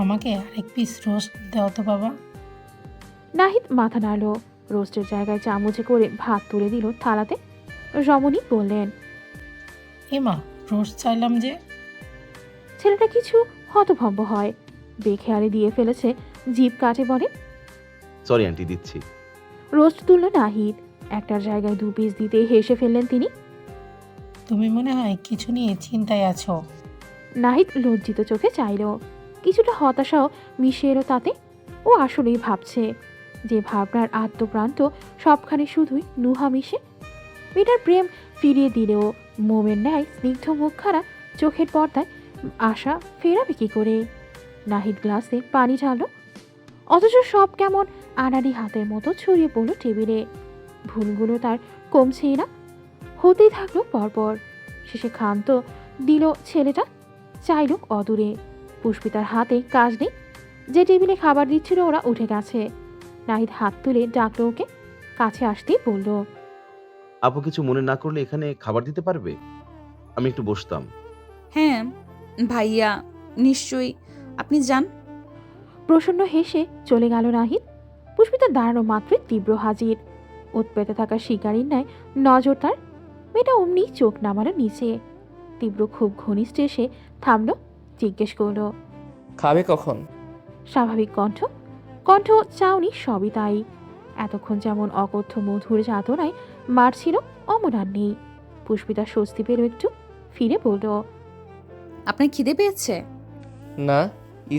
আমাকে আরেক পিস রোস্ট দাও তো বাবা। নাহিদ মাথা নাড়ল। রোস্টের জায়গায় চামচে করে ভাত তুলে দিল থালাতে। রমণী বললেন, এমা রোজ চাইলাম যে। ছেলেটা কিছু হতভম্ব হয়, বেখেয়ালি দিয়ে ফেলেছে, জিভ কাটে বলে, সরি আন্টি, দিচ্ছি। রোস্ট তুলল নাহিদ। একটার জায়গায় 2 পিস দিতে হেসে ফেললেন তিনি। তুমি মনে হয় কিছু নিয়ে চিন্তায় আছো। নাহিদ লজ্জিত চোখে চাইল, কিছুটা হতাশাও মিশে এলো তাতে। ও আসলেই ভাবছে যে ভাবনার আত্মপ্রান্ত সবখানে শুধুই নুহা মিশে। মেয়েটার প্রেম ফিরিয়ে দিলেও মোমের ন্যায় স্নিগ্ধ মুখখানা চোখের পর্দায় আশা ফেরাবে কি করে? নাহিদ গ্লাসে পানি ঢালল, অথচ সব কেমন আনাড়ি হাতের মতো ছড়িয়ে পড়ল টেবিলে। ভুলগুলো তার কমছেই না, হতেই থাকলো পরপর। শেষে ক্ষান্ত দিল ছেলেটা, চাইল অদূরে। পুষ্পিতার হাতে কাজ নেই, যে টেবিলে খাবার দিচ্ছিল ওরা উঠে গেছে। নাহিদ হাত তুলে ডাকলো ওকে, কাছে আসতেই বলল, আপু কিছু মনে না করলে এখানে খাবার দিতে পারবে? আমি একটু বসতাম। হ্যাঁ ভাইয়া, নিশ্চয়ই, আপনি যান। প্রসন্ন হেসে চলে গেল নাহিদ। পুষ্পিতা দাঁড়ানো মাত্রই তীব্র হাজির। ওত পেতে থাকা শিকারীর ন্যায় নজর তার। মেয়েটা অমনি চোখ নামালো নিচে। তীব্র খুব ঘনিষ্ঠ এসে থামলো, জিজ্ঞেস করলো, খাবে কখন? স্বাভাবিক কণ্ঠ, কণ্ঠ চাউনি সবই তাই। এতক্ষণ যেমন অকথ্য মধুর যাতনায় মারছিল, অমন আর নেই। পুষ্পিতা স্বস্তি পেল একটু, ফিরে বলল, আপনার খিদে পেয়েছে? না,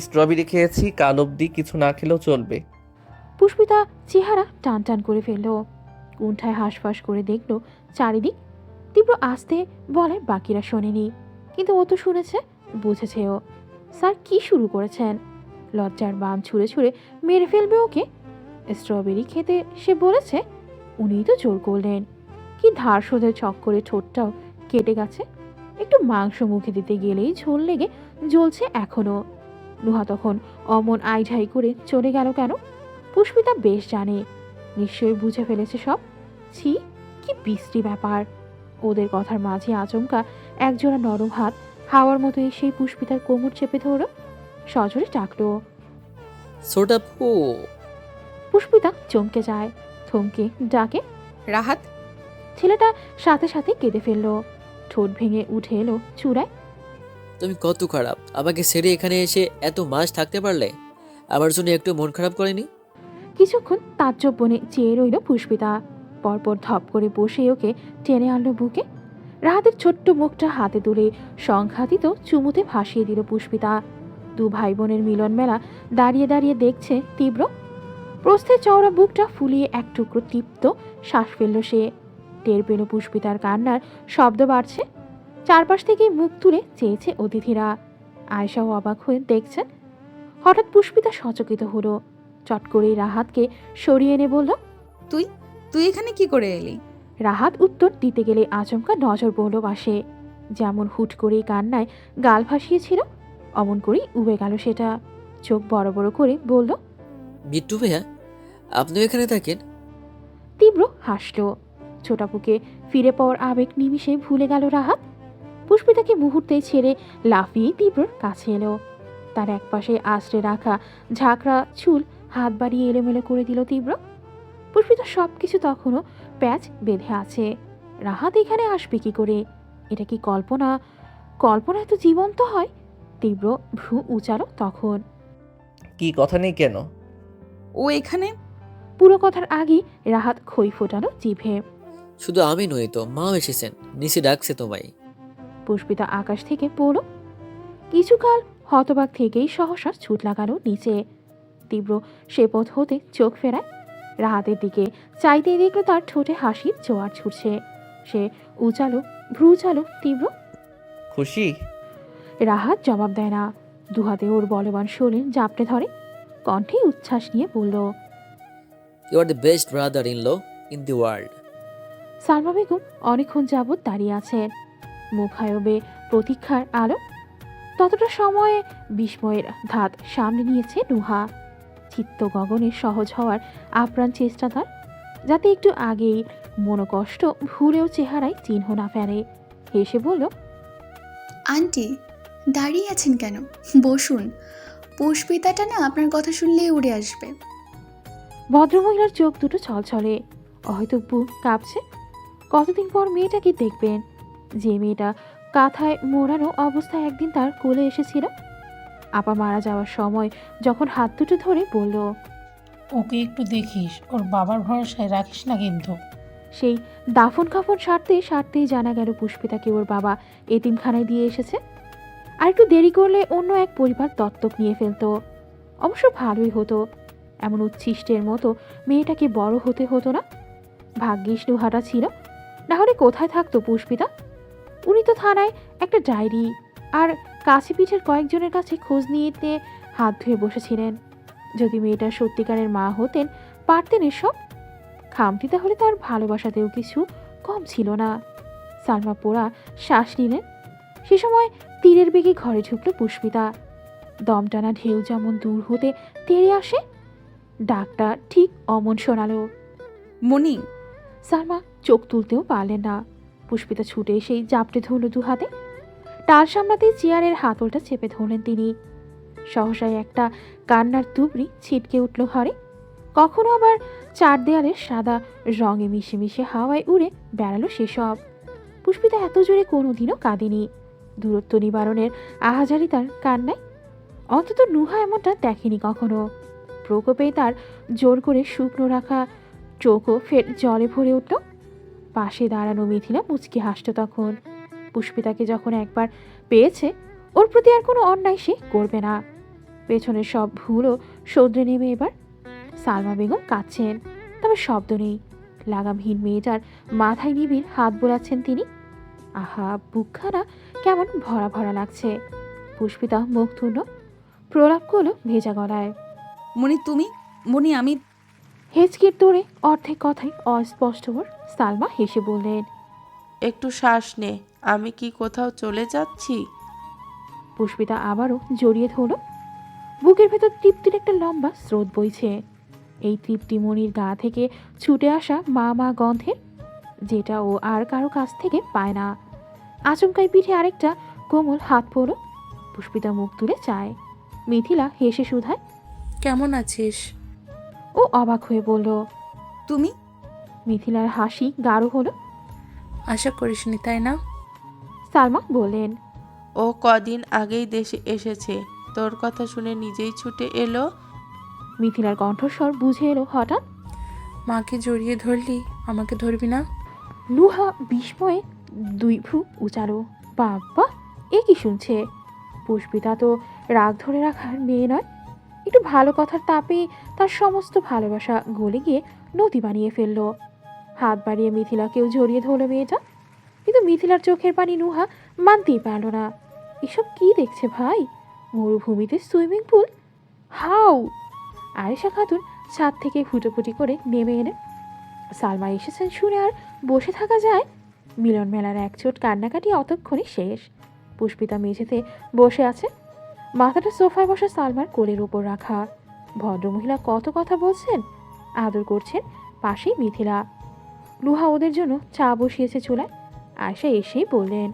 স্ট্রবেরি খেয়েছি, কাল অবধি কিছু না খেলেও চলবে। পুষ্পিতা চেহারা টান টান করে ফেলল। কুণ্ঠায় হাঁসফাঁস করে দেখল চারিদিক। তীব্র আস্তে বলে বাকিরা শোনেনি, কিন্তু ও তো শুনেছে, বুঝেছেও। স্যার কি শুরু করেছেন? লজ্জার বাম ছুঁড়ে ছুঁড়ে মেরে ফেলবে ওকে। স্ট্রবেরি খেতে সে বলেছে, উনিই তো জোর করলেন। কি ধার শোধের চক্করে ঠোঁটটাও কেটে গেছে। একটু মাংস মুখে দিতে গেলেই ঝোল লেগে জ্বলছে এখনো। নুহা তখন অমন আইঢাই করে চলে গেল কেন? পুষ্পিতা বেশ জানে, নিশ্চয়ই বুঝে ফেলেছে সব। ছি, কি বিশ্রী ব্যাপার! ওদের কথার মাঝে আচমকা একজোড়া নরম হাত হাওয়ার মতো এসে পুষ্পিতার কোমর চেপে ধরল, সজোরে ডাকলো। ছোটাপু। পুষ্পিতা চমকে যায়, থমকে ডাকে, রাহাত। ছেলেটা সাথে সাথে কেঁদে ফেললো, ঠোঁট ভেঙে উঠে এলো চূড়ায়। তুমি কত খারাপ, আমাকে ছেড়ে এখানে এসে এত মাস থাকতে পারলে? আমার জন্য একটু মন খারাপ করেনি? কিছুক্ষণ তাজ্জব বনে চেয়ে রইল পুষ্পিতা, পরপর ধপ করে বসে ওকে টেনে আনলো বুকে। রাহাতের ছোট্ট মুখটা হাতে তুলে সংঘাতিত চুমুতে ভাসিয়ে দিল পুষ্পিতা। 2 ভাই বোনের মিলন মেলা দাঁড়িয়ে দাঁড়িয়ে দেখছে তীব্র। প্রস্থে চওড়া বুকটা ফুলিয়ে এক টুকরো তৃপ্ত শ্বাস ফেলল সে। টের পেল পুষ্পিতার কান্নার শব্দ বাড়ছে। চারপাশ থেকে মুখ তুলে চেয়েছে অতিথিরা। আয়েশাও অবাক হয়ে দেখছেন। হঠাৎ পুষ্পিতা সচকিত হলো, চট করেই রাহাতকে সরিয়ে এনে বলল, তুই তুই এখানে কি করে এলি? রাহাত উত্তর দিতে গেলে আচমকা নজর পড়ল পাশে। যেমন হুট করেই কান্নায় গাল ভাসিয়েছিল, অমন করেই উবে গেল সেটা। চোখ বড় বড় করে বলল, বিট্টু ভাইয়া, আপনিও এখানে থাকেন? তীব্র হাসল। ছোটাপুকে ফিরে পাওয়ার আবেগ নিমিষে ভুলে গেল রাহাত। পুষ্পিতাকে মুহূর্তেই ছেড়ে লাফিয়ে তীব্রর কাছে এলো। তার একপাশে আশ্রে রাখা ঝাঁকড়া চুল হাত বাড়িয়ে এলোমেলো করে দিল তীব্র। পুষ্পিতা সবকিছু তখনও প্যাচ বেঁধে আছে। রাহাত এখানে আসবে কি করে? এটা কি কল্পনা? কল্পনা এত জীবন্ত হয়? তীব্র ভ্রু উচালো তখন। কি কথা নেই কেন? ও এখানে? পুরো কথার আগেই রাহাত খই ফোটালো জিভে। শুধু আমি নই তো, মাও এসেছেন, নিচে ডাকছে তোমায়। পুষ্পিতা আকাশ থেকে পড়ল। কিছুকাল হতবাক থেকেই সহসা ছুট লাগালো নিচে। তীব্র সে পথ হতে চোখ ফেরায়। রাহাতের দিকে চাইতেই দেখলো তার ঠোঁটে হাসির জোয়ার ছুটছে। সে উচালো, ভ্রু উচালো তীব্র। খুশি? রাহাত জবাব দেয় না। দুহাতে ওর বলবান শরীর জাপটে ধরে, কণ্ঠে উচ্ছ্বাস নিয়ে বলল, you are the best brother in law in the world. Salma Begum অনেকক্ষণ যাবৎ দাঁড়িয়ে আছেন, মুখায়বে প্রতীক্ষার আলো। ততটা সময়ে বিস্ময়ের ধাত সামনে নিয়েছে নুহা। চিত্ত গগনের সহজ হওয়ার আপ্রাণ চেষ্টা তার, যাতে একটু আগেই মনোকষ্ট ভুলেও চেহারায় চিহ্ন না ফেলে। হেসে বলল, আন্টি দাঁড়িয়ে আছেন কেন? বসুন, পুষ্পিতাটা না আপনার কথা শুনলেই উড়ে আসবে। ভদ্রমহিলার চোখ দুটো ছলছলে, হয়তো বুক কাঁপছে। কতদিন পর মেয়েটাকে দেখবেন, যে মেয়েটা কাঁথায় মোড়ানো অবস্থায় একদিন তার কোলে এসেছিল। আপা মারা যাওয়ার সময় যখন হাত দুটো ধরে বলল, ওকে একটু দেখিস, ওর বাবার ভরসায় রাখিস না কিন্তু। সেই দাফন কাফন সারতেই জানা গেল পুষ্পিতাকে ওর বাবা এতিমখানায় দিয়ে এসেছে। আর একটু দেরি করলে অন্য এক পরিবার দত্তক নিয়ে ফেলতো। অবশ্য ভালোই হতো, এমন উচ্ছিষ্টের মতো মেয়েটাকে বড় হতে হতো না। ভাগ্যিস নুহাটা ছিল, না হলে কোথায় থাকতো পুষ্পিতা? উনি তো থানায় একটা ডায়েরি আর কাছে পিঠের কয়েকজনের কাছে খোঁজ নিতে হাত ধুয়ে বসেছিলেন। যদি মেয়েটার সত্যিকারের মা হতেন, পারতেন এসব। খামটি তাহলে তার ভালোবাসাতেও কিছু কম ছিল না। সালমা পোড়া শ্বাস নিলেন। সে সময় তীরের বেগে ঘরে ঢুকলো পুষ্পিতা। দম টানা ঢেউ যেমন দূর হতে তেড়ে আসে, ডাকটা ঠিক অমন শোনালো। মনি, সালমা চোখ তুলতেও পারলেন না। পুষ্পিতা ছুটে এসেই জাপটে ধরল দু হাতে। টাল সামলাতেই চেয়ারের হাতলটা চেপে ধরলেন তিনি। সহসায় একটা কান্নার তুবড়ি ছিটকে উঠল ঘরে। কখনো আবার চার দেয়ালের সাদা রঙে মিশে মিশে হাওয়ায় উড়ে বেড়ালো সেসব। পুষ্পিতা এত জোরে কোনোদিনও কাঁদেনি। দূরত্ব নিবারণের আহাজারি তার কান্নায়। অন্তত নুহা এমনটা দেখেনি কখনো। প্রকোপে তার জোর করে শুকনো রাখা চোখও ফের জলে ভরে উঠল। পাশে দাঁড়ানো মিথিলা মুচকি হাসত তখন। পুষ্পিতাকে যখন একবার পেয়েছে, ওর প্রতি আর কোনো অন্যায় সে করবে না। পেছনের সব ভুলও শোধরে নেবে এবার। সালমা বেগম কাঁদছেন, তবে শব্দ নেই। লাগামহীন মেয়েটার মাথায় নিবিড় হাত বোলাচ্ছেন তিনি। আহা, বুকখানা কেমন ভরা ভরা লাগছে। পুষ্পিতা মুখ তুলল, প্রলাপ করলো ভেজা গলায়। মনি তুমি, মনি আমি। হেঁচকির তোড়ে অর্ধেক কথাই অস্পষ্ট ওর। সালমা হেসে বললেন, একটু শ্বাস নে, আমি কি কোথাও চলে যাচ্ছি? পুষ্পিতা আবারও জড়িয়ে ধরল। বুকের ভেতর তৃপ্তির একটা লম্বা স্রোত বইছে। এই তৃপ্তি মনির গা থেকে ছুটে আসা মা মা গন্ধের, যেটা ও আর কারো কাছ থেকে পায় না। আচমকাই পিঠে আরেকটা কোমল হাত পড়ল। পুষ্পিতা মুখ তুলে চায়। মিথিলা হেসে শুধায়, কেমন আছিস? ও অবাক হয়ে বলল। তুমি? মিথিলার হাসি গাঢ় হলো। আশা করিসনি তাই না? সালমা বললেন, ও কদিন আগেই দেশে এসেছে, তোর কথা শুনে নিজেই ছুটে এলো। মিথিলার কণ্ঠস্বর বুঝে এলো হঠাৎ। মাকে জড়িয়ে ধরলি, আমাকে ধরবি না? লুহা বিস্ময়ে দুই ভ্রু উচালো। বাবা, এ কি শুনছে? পুষ্পিতা তো রাগ ধরে রাখার মেয়ে নয়। একটু ভালো কথার তাপে তার সমস্ত ভালোবাসা গলে গিয়ে নদী বানিয়ে ফেললো। হাত বাড়িয়ে মিথিলাকেও জড়িয়ে ধরলো মেয়েটা। কিন্তু মিথিলার চোখের পানি নুহা মানতেই পারল না। এসব কি দেখছে ভাই? মরুভূমিতে swimming pool? How! Ayesha Khatun ছাদ থেকে ফুটোফুটি করে নেমে এলেন। সালমা এসেছেন শুনে আর বসে থাকা যায়? মিলন মেলার একচোট কান্নাকাটি অতক্ষণে শেষ। পুষ্পিতা মেঝেতে বসে আছে, মাথাটা সোফায় বসা সালমার কোলের ওপর রাখা। ভদ্রমহিলা কত কথা বলছেন, আদর করছেন। পাশেই মিথিলা। লুহা ওদের জন্য চা বসিয়েছে চুলায়। আয়শা এসেই বললেন,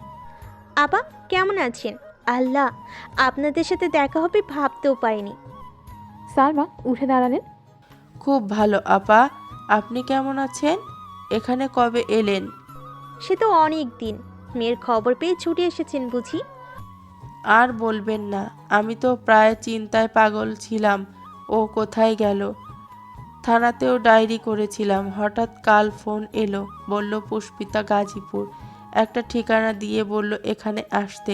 আপা কেমন আছেন? আল্লাহ, আপনাদের সাথে দেখা হবে ভাবতেও পারিনি। সালমা উঠে দাঁড়ালেন। খুব ভালো আপা, আপনি কেমন আছেন? এখানে কবে এলেন? সে তো অনেক দিন। মেয়ের খবর পেয়ে ছুটে এসেছেন বুঝি? আর বলবেন না, আমি তো প্রায় চিন্তায় পাগল ছিলাম ও কোথায় গেল। থানাতেও ডায়েরি করেছিলাম, হঠাৎ কাল ফোন এলো, বলল পুষ্পিতা গাজীপুর। একটা ঠিকানা দিয়ে বলল এখানে আসতে।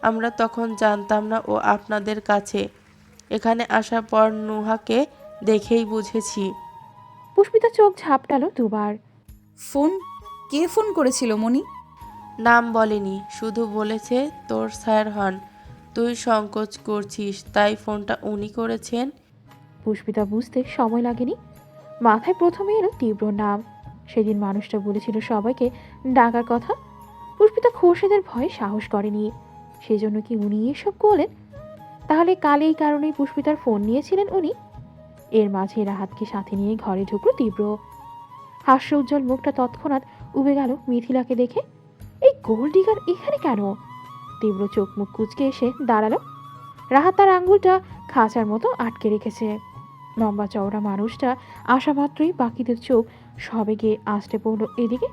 আমরা তখন জানতাম না ও আপনাদের কাছে। এখানে আসার পর নুহাকে দেখেই বুঝেছি। পুষ্পিতা চোখ ঝাপটালো দুবার। ফোন? কে ফোন করেছিল মনি? নাম বলেনি, শুধু বলেছে তোর স্যার হন, তুই সংকোচ করছিস তাই ফোনটা উনি করেছেন। পুষ্পিতা বুঝতে সময় লাগেনি। মাথায় প্রথমে এলো তীব্র নাম। সেদিন মানুষটা বলেছিল সবাইকে ডাকার কথা। পুষ্পিতা খোরশেদের ভয়ে সাহস করেনি। সেজন্য কি উনি এসব করলেন? তাহলে কাল এই কারণেই পুষ্পিতার ফোন নিয়েছিলেন উনি। এর মাঝে রাহাতকে সাথে নিয়ে ঘরে ঢুকলো তীব্র। হাস্য উজ্জ্বল মুখটা তৎক্ষণাৎ উবে গেল মিথিলাকে দেখে। এই গোল্ড ডিগার এখানে কেন? তীব্র চোখ মুখ কুচকে এসে দাঁড়ালো। রাহাত তার আঙ্গুলটা খাঁচার মতো আটকে রেখেছে। লম্বা চওড়া মানুষটা আসা মাত্রই বাকিদের চোখ সবে গিয়ে আসতে পড়লো এদিকে।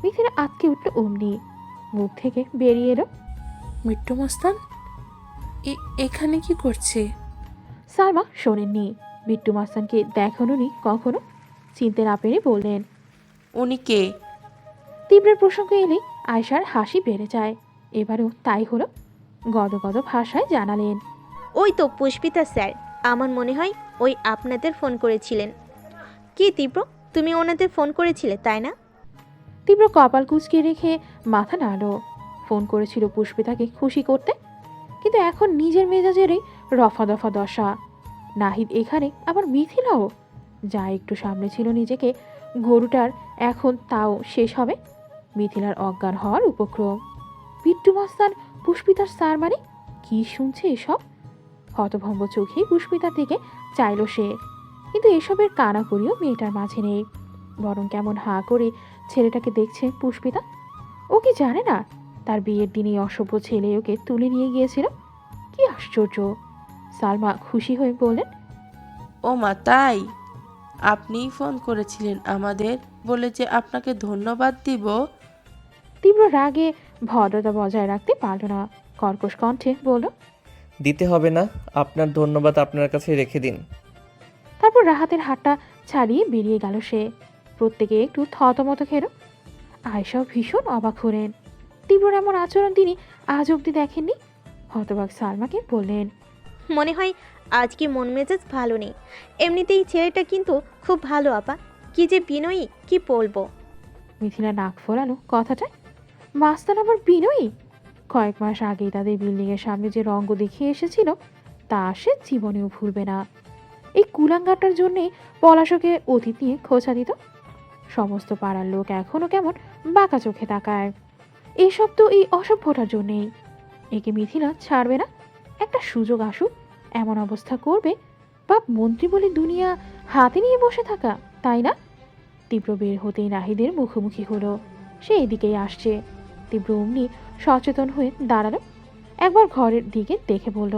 মিথিলা আটকে উঠল অমনি, মুখ থেকে বেরিয়ে এলো, মিট্টু মস্তান এখানে কি করছে? সালমা শোনেননি। বিট্টু মাস্তানকে দেখানোনি কখনো, চিনতে না পেরে বললেন। উনি কে? তীব্রের প্রসঙ্গ এলেই আয়শার হাসি বেড়ে যায়। এবারেও তাই হলো। গদগদ ভাষায় জানালেন, ওই তো পুষ্পিতা স্যার, আমার মনে হয় ওই আপনাদের ফোন করেছিলেন। কি তীব্র, তুমি ওনাদের ফোন করেছিলে তাই না? তীব্র কপাল কুঁচকে রেখে মাথা নাড়ল। ফোন করেছিল পুষ্পিতাকে খুশি করতে, কিন্তু এখন নিজের মেজাজেরই রফা দফা দশা। নাহিদ এখানে, আবার মিথিলাও। যা একটু সামনে ছিল নিজেকে গরুটার, এখন তাও শেষ হবে। মিথিলার অজ্ঞান হওয়ার উপক্রম। বিট্টু মাস্তান পুষ্পিতার স্যার মানে কি শুনছে এসব? হতভম্ব চোখে পুষ্পিতার দিকে চাইল সে, কিন্তু এসবের কানাকড়িও মেয়েটার মাঝে নেই। বরং কেমন হাঁ করে ছেলেটাকে দেখছে পুষ্পিতা। ও কি জানে না তার বিয়ের দিনে অসভ্য ছেলে ওকে তুলে নিয়ে গিয়েছিল? কি আশ্চর্য! সালমা খুশি হয়ে বললেন, ও মা, তাই? আপনিই ফোন করেছিলেন আমাদের বলে যে আপনাকে ধন্যবাদ দিব? তীব্র রাগে ভদ্রতা বজায় রাখতে পারল না, কর্কশ কণ্ঠে বলল। দিতে হবে না, আপনার ধন্যবাদ আপনার কাছে রেখে দিন। তারপর রাহাতের হাতটা ছাড়িয়ে বেরিয়ে গেল সে। প্রত্যেকে একটু থতমত খেল। আয়সাও ভীষণ অবাক হলেন। তীব্রর এমন আচরণ তিনি আজ অব্দি দেখেননি। হতবাক সালমাকে বললেন, মনে হয় আজকে মন মেজাজ ভালো নেই। এমনিতেই ছেলেটা কিন্তু খুব ভালো আপা, কি যে বিনয়ী, কি বলবো। মিথিলা নাক ফোলানো কথাটা। মাস্তান আবার বিনয়ী? কয়েক মাস আগেই তাদের বিল্ডিংয়ের সামনে যে রঙ্গ দেখিয়ে এসেছিল তা সে জীবনেও ভুলবে না। এই কুলাঙ্গাটার জন্যে পলাশকে অতীত নিয়ে খোঁচা দিত। সমস্ত পাড়ার লোক এখনো কেমন বাঁকা চোখে তাকায়। এসব তো এই অসভ্যটার জন্যেই। একে মিথিলা ছাড়বে না। একটা সুযোগ আসুক এমন অবস্থা করবে, বাপ মন্ত্রী বলে দুনিয়া হাতে নিয়ে বসে থাকা, তাই না? তীব্র বের হতেই নাহিদের মুখোমুখি হলো। সে এদিকেই আসছে। তীব্র অমনি সচেতন হয়ে দাঁড়ালো, একবার ঘরের দিকে দেখে বলল।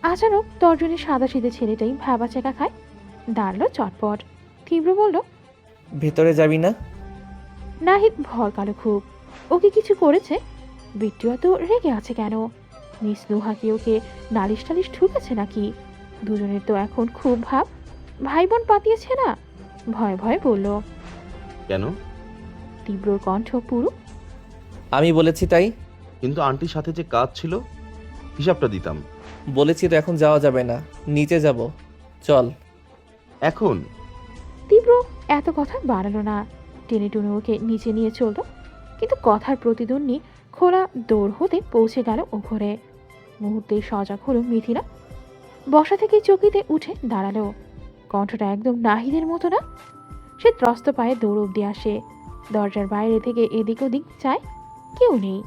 আচানক তর্জনী সাদা সিধে ছেলেটাই ভাবা চেকা খায়। দাঁড়ালো চটপট। তীব্র বলল, ভেতরে যাবি না? নাহিদ ভরকালো খুব। ওকে কিছু করেছে? বিট্টু এত রেগে আছে কেন? মিস নুহা কি ওকে নালিশ টালিশ ঠুকেছে নাকি? দুজনের তো এখন খুব ভাব, ভাই বোন পাতিয়েছে না? ভয় ভয় বলল। কেন? তীব্রর কণ্ঠ পুরো। আমি বলেছি তাই। কিন্তু আন্টির সাথে যে কাজ ছিল, হিসাবটা দিতাম। বলেছি তো এখন যাওয়া যাবে না, নিচে যাব, চল। এখন? তীব্র এত কথা বাড়ালো না, টেনে টুনে ওকে নিচে নিয়ে চলল। কিন্তু কথার প্রতিদ্বন্দ্বী খোলা দৌড় হতে পৌঁছে গেল ও ঘরে। মুহূর্তেই সজাগ হলো মিথিলা। বসা থেকে চকিতে উঠে দাঁড়ালো। কণ্ঠটা একদম নাহিদের মতো না। সে ত্রস্ত পায়ে দৌড় অব্দি আসে। দরজার বাইরে থেকে এদিক ওদিক চায়, কেউ নেই।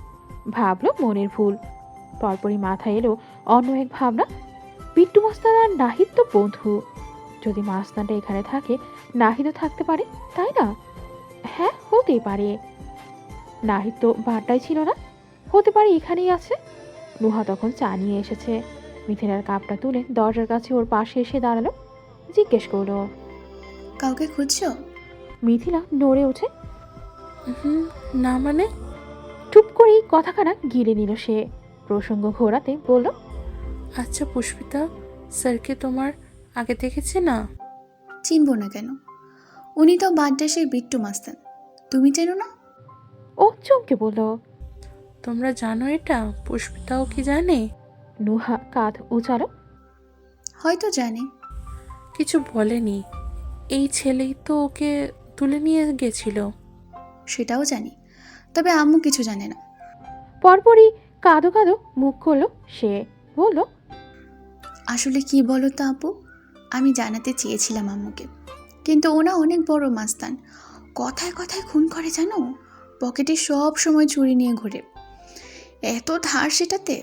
ভাবলো মনের ভুল। পরপরই মাথায় এলো অন্য এক ভাবনা। বিট্টু মাস্তান আর নাহিদ তো বন্ধু। যদি মাস্তানটা এখানে থাকে, নাহিদও থাকতে পারে, তাই না? হ্যাঁ, হতেই পারে। নাহিদ তো বাড্ডায় ছিল না, হতে পারে এখানেই আছে। নুহা তখন চা নিয়ে এসেছে। মিথিলার কাপটা তুলে দরজার কাছে ওর পাশে এসে দাঁড়ালো। জিজ্ঞেস করলো, কাউকে খুঁজছো? মিথিলা নড়ে ওঠে। না মানে? টুপ করেই কথাখানা গিলে নিল সে। প্রসঙ্গ ঘোরাতে বলল, আচ্ছা পুষ্পিতা, স্যারকে তোমার আগে দেখেছে না? চিনবো না কেন? উনি তো বাড্ডাসের বিট্টু মাস্তান। তুমি চেনো না? ও চমকে বলল। তোমরা জানো এটা? পুষ্পিতাও কি জানে? নুহা কাঁধ উচালো। হয়তো জানে। কিছু বলেনি? এই ছেলেই তো ওকে তুলে নিয়ে গেছিল। সেটাও জানি, তবে আম্মু কিছু জানে না। পরপরই কাঁদো কাঁদো মুখ করলো সে। বলল, আসলে কি বলো তো আপু, আমি জানাতে চেয়েছিলাম আম্মুকে, কিন্তু ওনা অনেক বড় মাস্তান। কথায় কথায় খুন করে জানো। পকেটে সব সময় চুরি নিয়ে ঘোরে। এত ধার সেটাতে,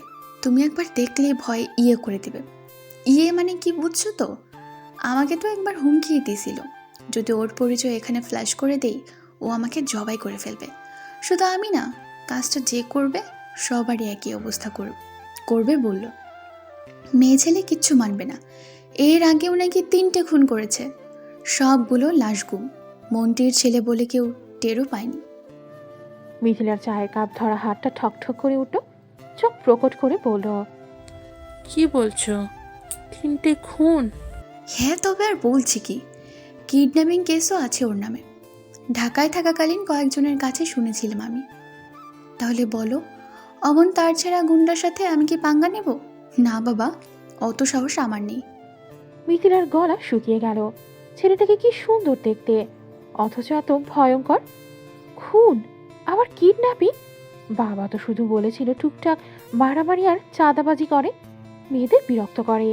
তুমি একবার দেখলেই ভয় ইয়ে করে দেবে। ইয়ে মানে কি বুঝছো তো? আমাকে তো একবার হুমকি দিয়েছিল, যদি ওর পরিচয় এখানে ফ্ল্যাশ করে দেই ও আমাকে জবাই করে ফেলবে। শুধু আমি না, কাজটা যে করবে সবারই একই অবস্থা করবে বলল। মেয়ে ছেলে কিচ্ছু মানবে না, এর আগেও নাকি 3টে খুন করেছে, সবগুলো লাশগুম। মন্ত্রীর ছেলে বলে কেউ টেরও পায়নি। মিথিলার চায়ের কাপ ধরা হাতটা ঠকঠক করে উঠল, চোখ প্রকট করে বলল, কি বলছো? 3টে খুন? হ্যাঁ, তবে আর বলছি কি, কিডন্যাপিং কেসও আছে ওর নামে। ঢাকায় থাকাকালীন কয়েকজনের কাছে শুনেছিলাম আমি। তাহলে বলো, অমন তার ছেঁড়া গুন্ডার সাথে আমি কি পাঙ্গা নেব? না বাবা, অত সাহস আমার নেই। মিথিলার গলা শুকিয়ে গেল। ছেলেটাকে কি সুন্দর দেখতে, অথচ এত ভয়ঙ্কর। খুন, আবার কিডন্যাপিং! বাবা তো শুধু বলেছিল টুকটাক মারামারি আর চাঁদাবাজি করে, মেয়েদের বিরক্ত করে,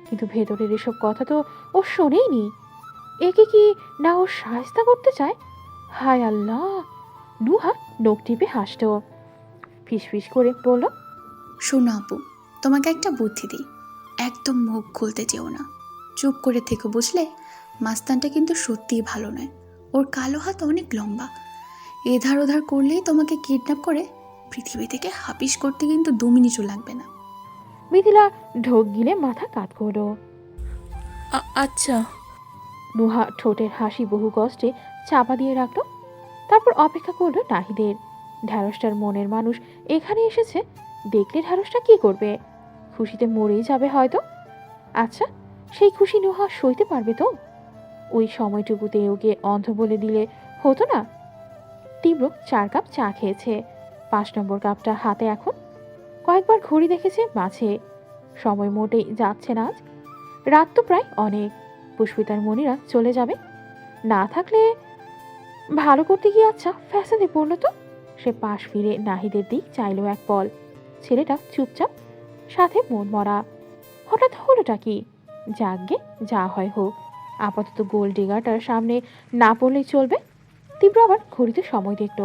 কিন্তু ভেতরের এসব কথা তো ও শোনেইনি। একে কি না ও সাহায্য করতে চায়? হায় আল্লাহ! নুহা নখ টিপে হাসত, ফিসফিস করে বলল, শোনো আপু, তোমাকে একটা বুদ্ধি দিই, একদম মুখ খুলতে চেও না, চুপ করে থেকো বুঝলে। মাস্তানটা কিন্তু সত্যিই ভালো নয়, ওর কালো হাত অনেক লম্বা, এধার ওধার করলেই তোমাকে কিডন্যাপ করে পৃথিবী থেকে হাপিস করতে কিন্তু 2 মিনিটও লাগবে না। মিথিলা ঢোক গিলে মাথা কাত করল। আচ্ছা। নুহা ঠোঁটের হাসি বহু কষ্টে চাপা দিয়ে রাখল, তারপর অপেক্ষা করলো নাহিদের। ঢ্যাঁড়সটার মনের মানুষ এখানে এসেছে, দেখলে ঢ্যাঁড়সটা কি করবে? খুশিতে মরেই যাবে হয়তো। আচ্ছা, সেই খুশি নুহা সইতে পারবে তো? ওই সময়টুকুতে ওকে অন্ধ বলে দিলে হতো না? তীব্র 4 কাপ চা খেয়েছে, 5 নম্বর কাপটা হাতে এখন। কয়েকবার ঘড়ি দেখেছে মাঝে, সময় মোটেই যাচ্ছে না আজ। রাত তো প্রায় অনেক, পুষ্পিতার মনিরা চলে যাবে। না থাকলে ভালো করতে গিয়ে আচ্ছা ফ্যাশনে পড়লো তো। সে পাশ ফিরে নাহিদের দিক চাইলো এক পল। ছেলেটা চুপচাপ, সাথে মন মরা। হঠাৎ হলোটা কি? যাকগে, যা হয় হোক, আপাতত গোল ডিগারটার সামনে না পড়লেই চলবে। তীব্র আবার ঘড়িতে সময় দেখল,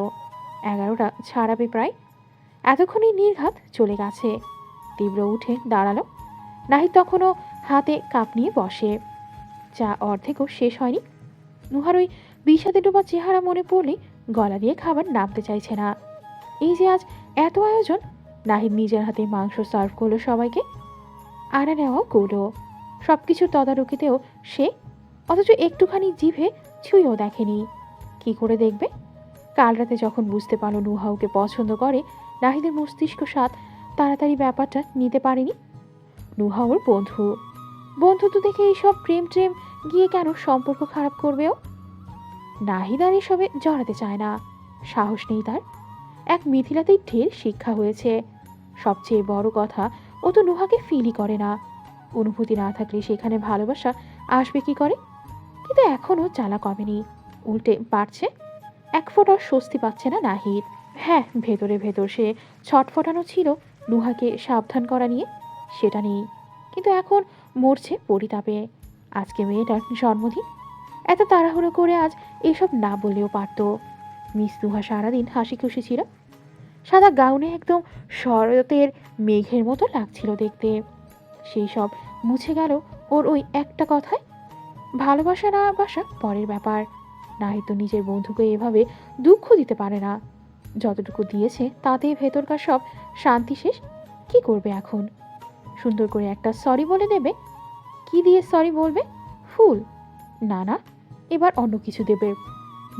11টা ছাড়াবে প্রায়। এতক্ষণই নির্ঘাত চলে গেছে। তীব্র উঠে দাঁড়ালো। নাহিদ তখনও হাতে কাপ নিয়ে বসে। চা অর্ধেকও শেষ হয়নি। নুহার ওই বিষাদে ডোবা চেহারা মনে পড়লে গলা দিয়ে খাবার নামতে চাইছে না। এই যে আজ এত আয়োজন, নাহিদ নিজের হাতে মাংস সার্ভ করলো সবাইকে, আনা নেওয়াও করলো, সবকিছু তদারকিতেও সে, অথচ একটুখানি জিভে ছুঁয়েও দেখেনি। কি করে দেখবে? কাল রাতে যখন বুঝতে পারলো নুহা ওকে পছন্দ করে, নাহিদের মস্তিষ্ক সাথ তাড়াতাড়ি ব্যাপারটা নিতে পারেনি। নুহা ওর বন্ধু, বন্ধুত্ব দেখে এইসব প্রেম ট্রেম গিয়ে কেন সম্পর্ক খারাপ করবেও? নাহিদ আর এসবে জড়াতে চায় না, সাহস নেই তার। এক মিথিলাতেই ঢের শিক্ষা হয়েছে। সবচেয়ে বড় কথা, ও তো নুহাকে ফিলই করে না। অনুভূতি না থাকলে সেখানে ভালোবাসা আসবে কি করে? কিন্তু এখনও জ্বালা কমেনি, উল্টে বাড়ছে। এক ফোঁটা স্বস্তি পাচ্ছে না নাহিদ। হ্যাঁ, ভেতরে ভেতর সে ছটফটানো ছিল নুহাকে সাবধান করা নিয়ে, সেটা নেই। কিন্তু এখন মরছে পরিতাপে। আজকে মেয়েটার জন্মদিন, এত তাড়াহুড়ো করে আজ এসব না বললেও পারত। মিস নুহা সারাদিন হাসি খুশি ছিল, সাদা গাউনে একদম শরতের মেঘের মতো লাগছিল দেখতে। সেই সব মুছে গেল ওর ওই একটা কথায়। ভালোবাসা না বাসা পরের ব্যাপার। নাহিদ তো নিজের বন্ধুকে এভাবে দুঃখ দিতে পারে না। যতটুকু দিয়েছে তাতে ভেতরকার সব শান্তি শেষ। কি করবে এখন? সুন্দর করে একটা সরি বলে দেবে? কি দিয়ে সরি বলবে? ফুল? না না, এবার অন্য কিছু দেবে।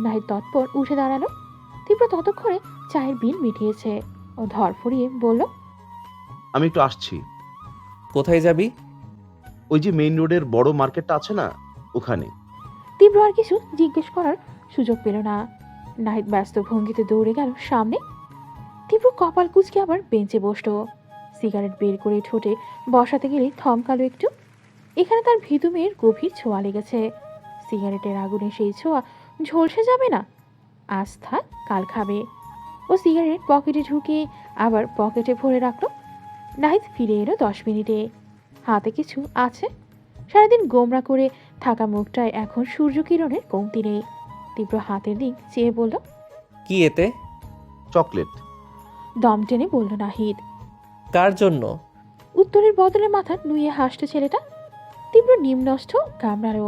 নাহিদ তৎপর উঠে দাঁড়ালো। তীব্র ততক্ষণে চায়ের বিল মিটিয়েছে। ও ধরফড়িয়ে বলল, আমি একটু আসছি। কোথায় যাবি? ওই যে মেইন রোডের বড় মার্কেটটা আছে না, ওখানে। তীব্র আর কিছু জিজ্ঞেস করার সুযোগ পেল না। নাহিদ ব্যস্ত ভঙ্গিতে দৌড়ে গেল সামনে। তীব্র কপাল কুঁচকে আবার বেঞ্চে বসলো। সিগারেট বের করে ঠোঁটে বসাতে গেলে থমকালো একটু। এখানে তার ভীতু মেয়ের গভীর ছোঁয়া লেগেছে। সিগারেটের আগুনে সেই ছোঁয়া ঝলসে যাবে না। আজ থাক, কাল খাবে। ও সিগারেট পকেটে ঢুকিয়ে আবার পকেটে ভরে রাখলো। নাহিদ ফিরে এলো 10 মিনিটে। হাতে কিছু আছে। সারাদিন গোমরা করে থাকা মুখটায় এখন সূর্যকিরণের কমতি নেই। তীব্র হাতের দিক চেয়ে বলল, কি এতে? চকলেট। দম টেনে বলল নাহিদ। কার জন্য? উত্তরের বদলে মাথা নুয়ে হাসতে ছেলেটা। তীব্র নিম্নস্থ কামড়ালো।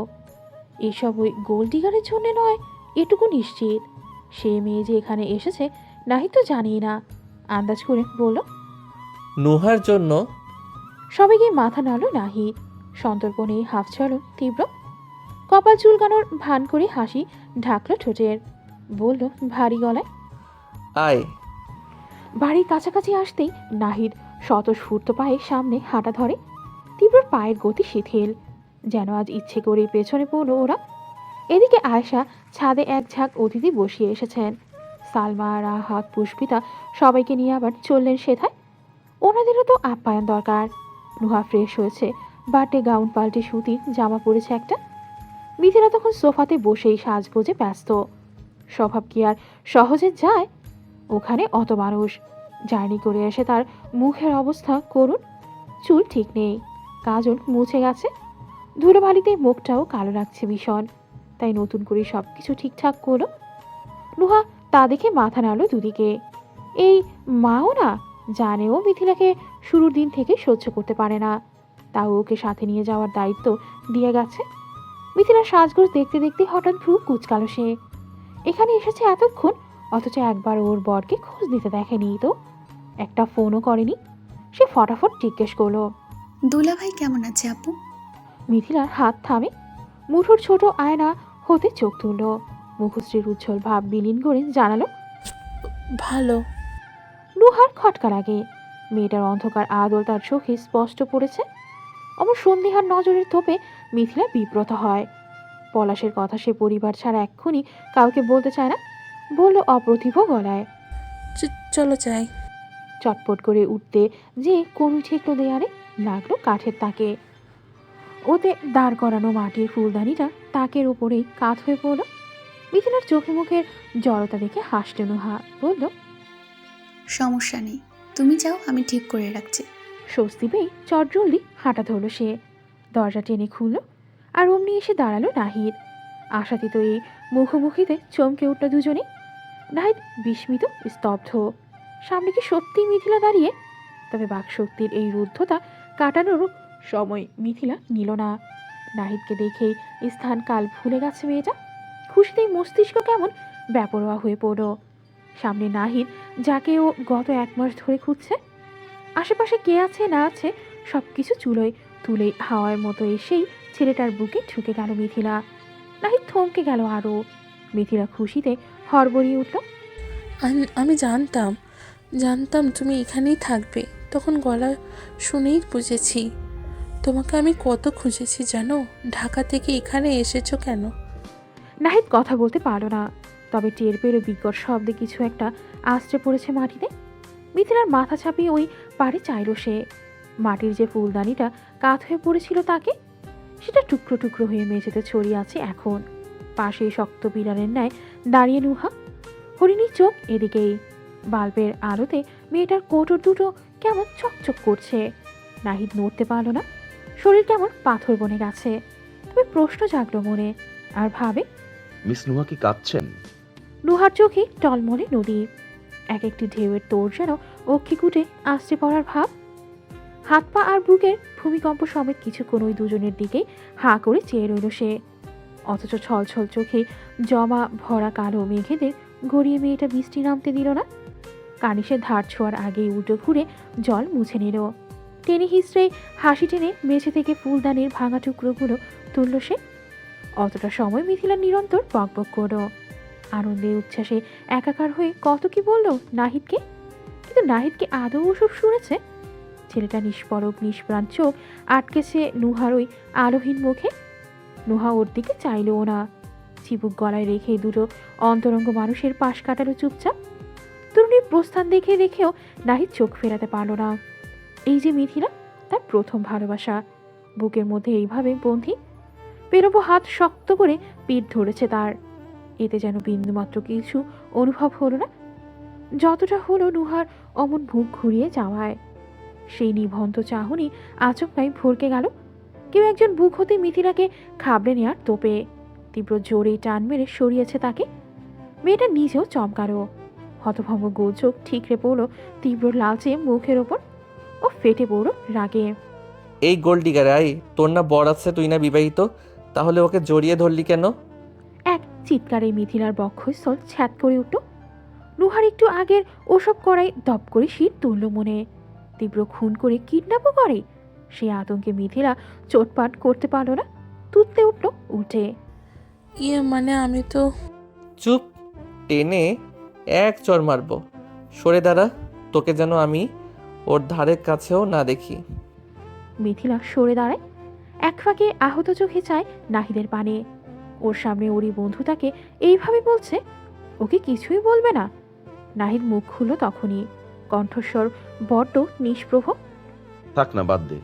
এসব ওই গোল ডিগারের জন্য নয়, এটুকু নিশ্চিত। সে মেয়ে যে এখানে এসেছে নাহিদ তো জানেই না। আন্দাজ করে বলল, নুহার জন্য। সবাইকে মাথা নাড়ল নাহিদ। সন্তর্পণে হাফ চলো তীব্র। কপাল চুলকানোর ভান করে হাসি ঢাকলো ঠোঁটের। বলল ভারী গলায়। আয়। বাড়ির কাছাকাছি আসতেই নাহিদ স্বতঃস্ফূর্ত পায়ে সামনে হাঁটা ধরে। তীব্রর পায়ের গতি শিথিল, যেন আজ ইচ্ছে করে পেছনে পড়লো ওরা। এদিকে আয়েশা ছাদে এক ঝাঁক অতিথি বসিয়ে এসেছেন। সালমা, রাহাত, পুষ্পিতা সবাইকে নিয়ে আবার চললেন সেথায়। ওনাদেরও তো আপ্যায়ন দরকার। নুহা ফ্রেশ হয়েছে, বার্থডে গাউন পাল্টে সুতির জামা পরেছে একটা। মিথিলা তখন সোফাতে বসেই সাজগোজে ব্যস্ত। স্বভাব কি আর সহজে যায়? ওখানে অত মানুষ, জার্নি করে এসে তার মুখের অবস্থা করুন। চুল ঠিক নেই, কাজল মুছে গেছে, ধুলোবালিতে মুখটাও কালো লাগছে ভীষণ। তাই নতুন করে সব কিছু ঠিকঠাক করলো। নুহা তা দেখে মাথা নাড়ল দুদিকে। এই মাও না, জানেও মিথিলাকে শুরুর দিন থেকে সহ্য করতে পারে না, তাও ওকে সাথে নিয়ে যাওয়ার দায়িত্ব দিয়ে গেছে। মিথিলার সাজগোজ দেখতে দেখতে হঠাৎ ভ্রু কুচকালো সে। এখানে এসেছে এতক্ষণ, অথচ একবার ওর বরকে খোঁজ দিতে দেখেনি তো, একটা ফোনও করেনি। সে ফটাফট জিজ্ঞেস করলো, দুলাভাই কেমন আছে আপু? মিথিলার হাত থামে, মুঠোর ছোট আয়না হতে চোখ তুলল, মুখশ্রীর উজ্জ্বল ভাব বিলীন করে জানালো, ভালো। নুহার খটকা লাগে। মেয়েটার অন্ধকার আদল তার চোখে স্পষ্ট পড়েছে। অমর সন্দেহার নজরের তোপে মিথিলা বিব্রত হয়। পলাশের কথা সে পরিবার ছাড়া এক্ষুনি কাউকে বলতে চায় না। বলল অপ্রতিভ গলায়। চলো যাই। চটপট করে উঠতে যে কনুই ঠেকলো দেয়ালে, লাগলো কাঠের তাকে। ওতে দাঁড় করানো মাটির ফুলদানিটা তাকের ওপরেই কাত হয়ে পড়ল। মিথিলার চোখে মুখের জড়তা দেখে হাসল নুহা। বলল, সমস্যা নেই, তুমি যাও, আমি ঠিক করে রাখছি। স্বস্তি পেয়ে চটজলদি হাঁটা ধরল সে। দরজা টেনে খুলল, আর অমনি এসে দাঁড়ালো নাহিদ। আশাতীত এই মুখোমুখিতে চমকে উঠল দুজনে। নাহিদ বিস্মিত, স্তব্ধ। সামনে কি সত্যিই মিথিলা দাঁড়িয়ে? তবে বাকশক্তির এই রুদ্ধতা কাটানোর সময় মিথিলা নিল না। নাহিদকে দেখেই স্থান কাল ভুলে গেছে মেয়েটা। খুশিতেই মস্তিষ্ক কেমন বেপরোয়া হয়ে পড়ল। সামনে নাহিদ, যাকে ও গত 1 মাস ধরে খুঁজছে। আশেপাশে কে আছে না আছে সব কিছু চুলোয় তুলে হাওয়ার মতো এসেই ছেলেটার বুকে ঢুকে গেল মিথিলা। নাহিদ থমকে গেল আরও। মিথিলা খুশিতে হড়বড়িয়ে উঠল। আমি জানতাম তুমি এখানেই থাকবে। তখন গলা শুনেই বুঝেছি। তোমাকে আমি কত খুঁজেছি জানো? ঢাকা থেকে এখানে এসেছো কেন? নাহিদ কথা বলতে পারল না, তবে টের পেল বিকট শব্দে কিছু একটা আছড়ে পড়েছে মাটিতে। মিথিলার মাথা ছাপিয়ে ওই পাড়ে চাইল সে। মাটির যে ফুলদানিটা কাত হয়ে পড়েছিল তাকে, সেটা টুকরো টুকরো হয়ে মেঝেতে ছড়িয়ে আছে এখন। পাশে শক্ত পিলারের ন্যায় দাঁড়িয়ে নুহা, হরিণীর চোখ এদিকেই। বাল্বের আলোতে মেয়েটার কোটর দুটো কেমন চকচক করছে। নাহিদ নড়তে পারল না, শরীর কেমন পাথর বনে গেছে। তবে প্রশ্ন জাগলো মনে, আর ভাবে, মিস নুহা কি কাঁদছেন? নুহার চোখে টলমলে নদী, এক একটি ঢেউয়ের তোর যেন অক্ষিকুটে আছড়ে পড়ার ভাব। হাত পা আর বুকের ভূমিকম্প সমেত কিছুক্ষণ ওই দুজনের দিকে হাঁ করে চেয়ে রইল সে। অথচ ছলছল চোখে জমা ভরা কালো মেঘেদের গড়িয়ে মেয়েটা বৃষ্টি নামতে দিল না। কানিসের ধার ছোঁয়ার আগেই উল্টো ঘুরে জল মুছে নিল। টেনে হিসড়ে হাসি টেনে মেঝে থেকে ফুলদানির ভাঙা টুকরোগুলো তুলল সে। অতটা সময় মিথিলা নিরন্তর বকবক করল, আনন্দে উচ্ছ্বাসে একাকার হয়ে কত কি বলল নাহিদকে। কিন্তু নাহিদকে আদৌ ওসব শুনেছে? ছেলেটা নিষ্পলক নিষ্প্রাণ চোখ আটকেছে নুহার ওই আলোহীন মুখে। নুহা ওর দিকে চাইলও না, চিবুক গলায় রেখে দুটো অন্তরঙ্গ মানুষের পাশ কাটালো চুপচাপ। তরুণীর প্রস্থান দেখেও নাহিদ চোখ ফেরাতে পারল না। এই যে মিথিলা, তার প্রথম ভালোবাসা, বুকের মধ্যে এইভাবে বন্ধি। পেরোবো হাত শক্ত করে পিঠ ধরেছে তার। এতে যেন বিন্দুমাত্র কিছু অনুভব হলো না, যতটা হলো নুহার অমন মুখ ঘুরিয়ে যাওয়ায়। সেই নিভন্ত চাহনি আচমকাই ভরকে গেল। কেউ একজন বুক হতে মিথিলাকে খাবড়ে নেওয়ার তোপে তীব্র জোরে টান মেরে সরিয়েছে তাকে। মেয়েটা নিজেও চমকালো, হতভম্ব গোচোখ ঠিকরে পড়ল তীব্র লালচে মুখের ওপর। ও ফেটে পড়ল রাগে। এই গোল্ড ডিগার, আই তোর না বর আছে, তুই না বিবাহিত, তাহলে ওকে জড়িয়ে ধরলি কেন? এক চিৎকারে মিথিলার বক্ষস্থল ছ্যাদ করে উঠল। নুহার একটু আগের ওসব করাই দপ করে শীত তুলল মনে। তীব্র খুন করে কিডন্যাপও করে, সেই আতঙ্কে মিথিলা চোটপাট করতে পারল না, তুততে উঠল উঠে। ইয়ে মানে আমি তো চুপ, টেনে এক চড় মারবো। সরে দাঁড়া, তোকে যেন আমি ওর ধারের কাছেও না দেখি। মিথিলা সরে দাঁড়ায়, এক ফাঁকে আহত চোখে চায় নাহিদের পানে। ওর সামনে ওরই বন্ধু তাকে এইভাবে বলছে, ওকে কিছুই বলবে না? নাহিদ মুখ খুলল তখনই, কণ্ঠস্বর বড্ড নিষ্প্রভ। থাক না, বাদ দে।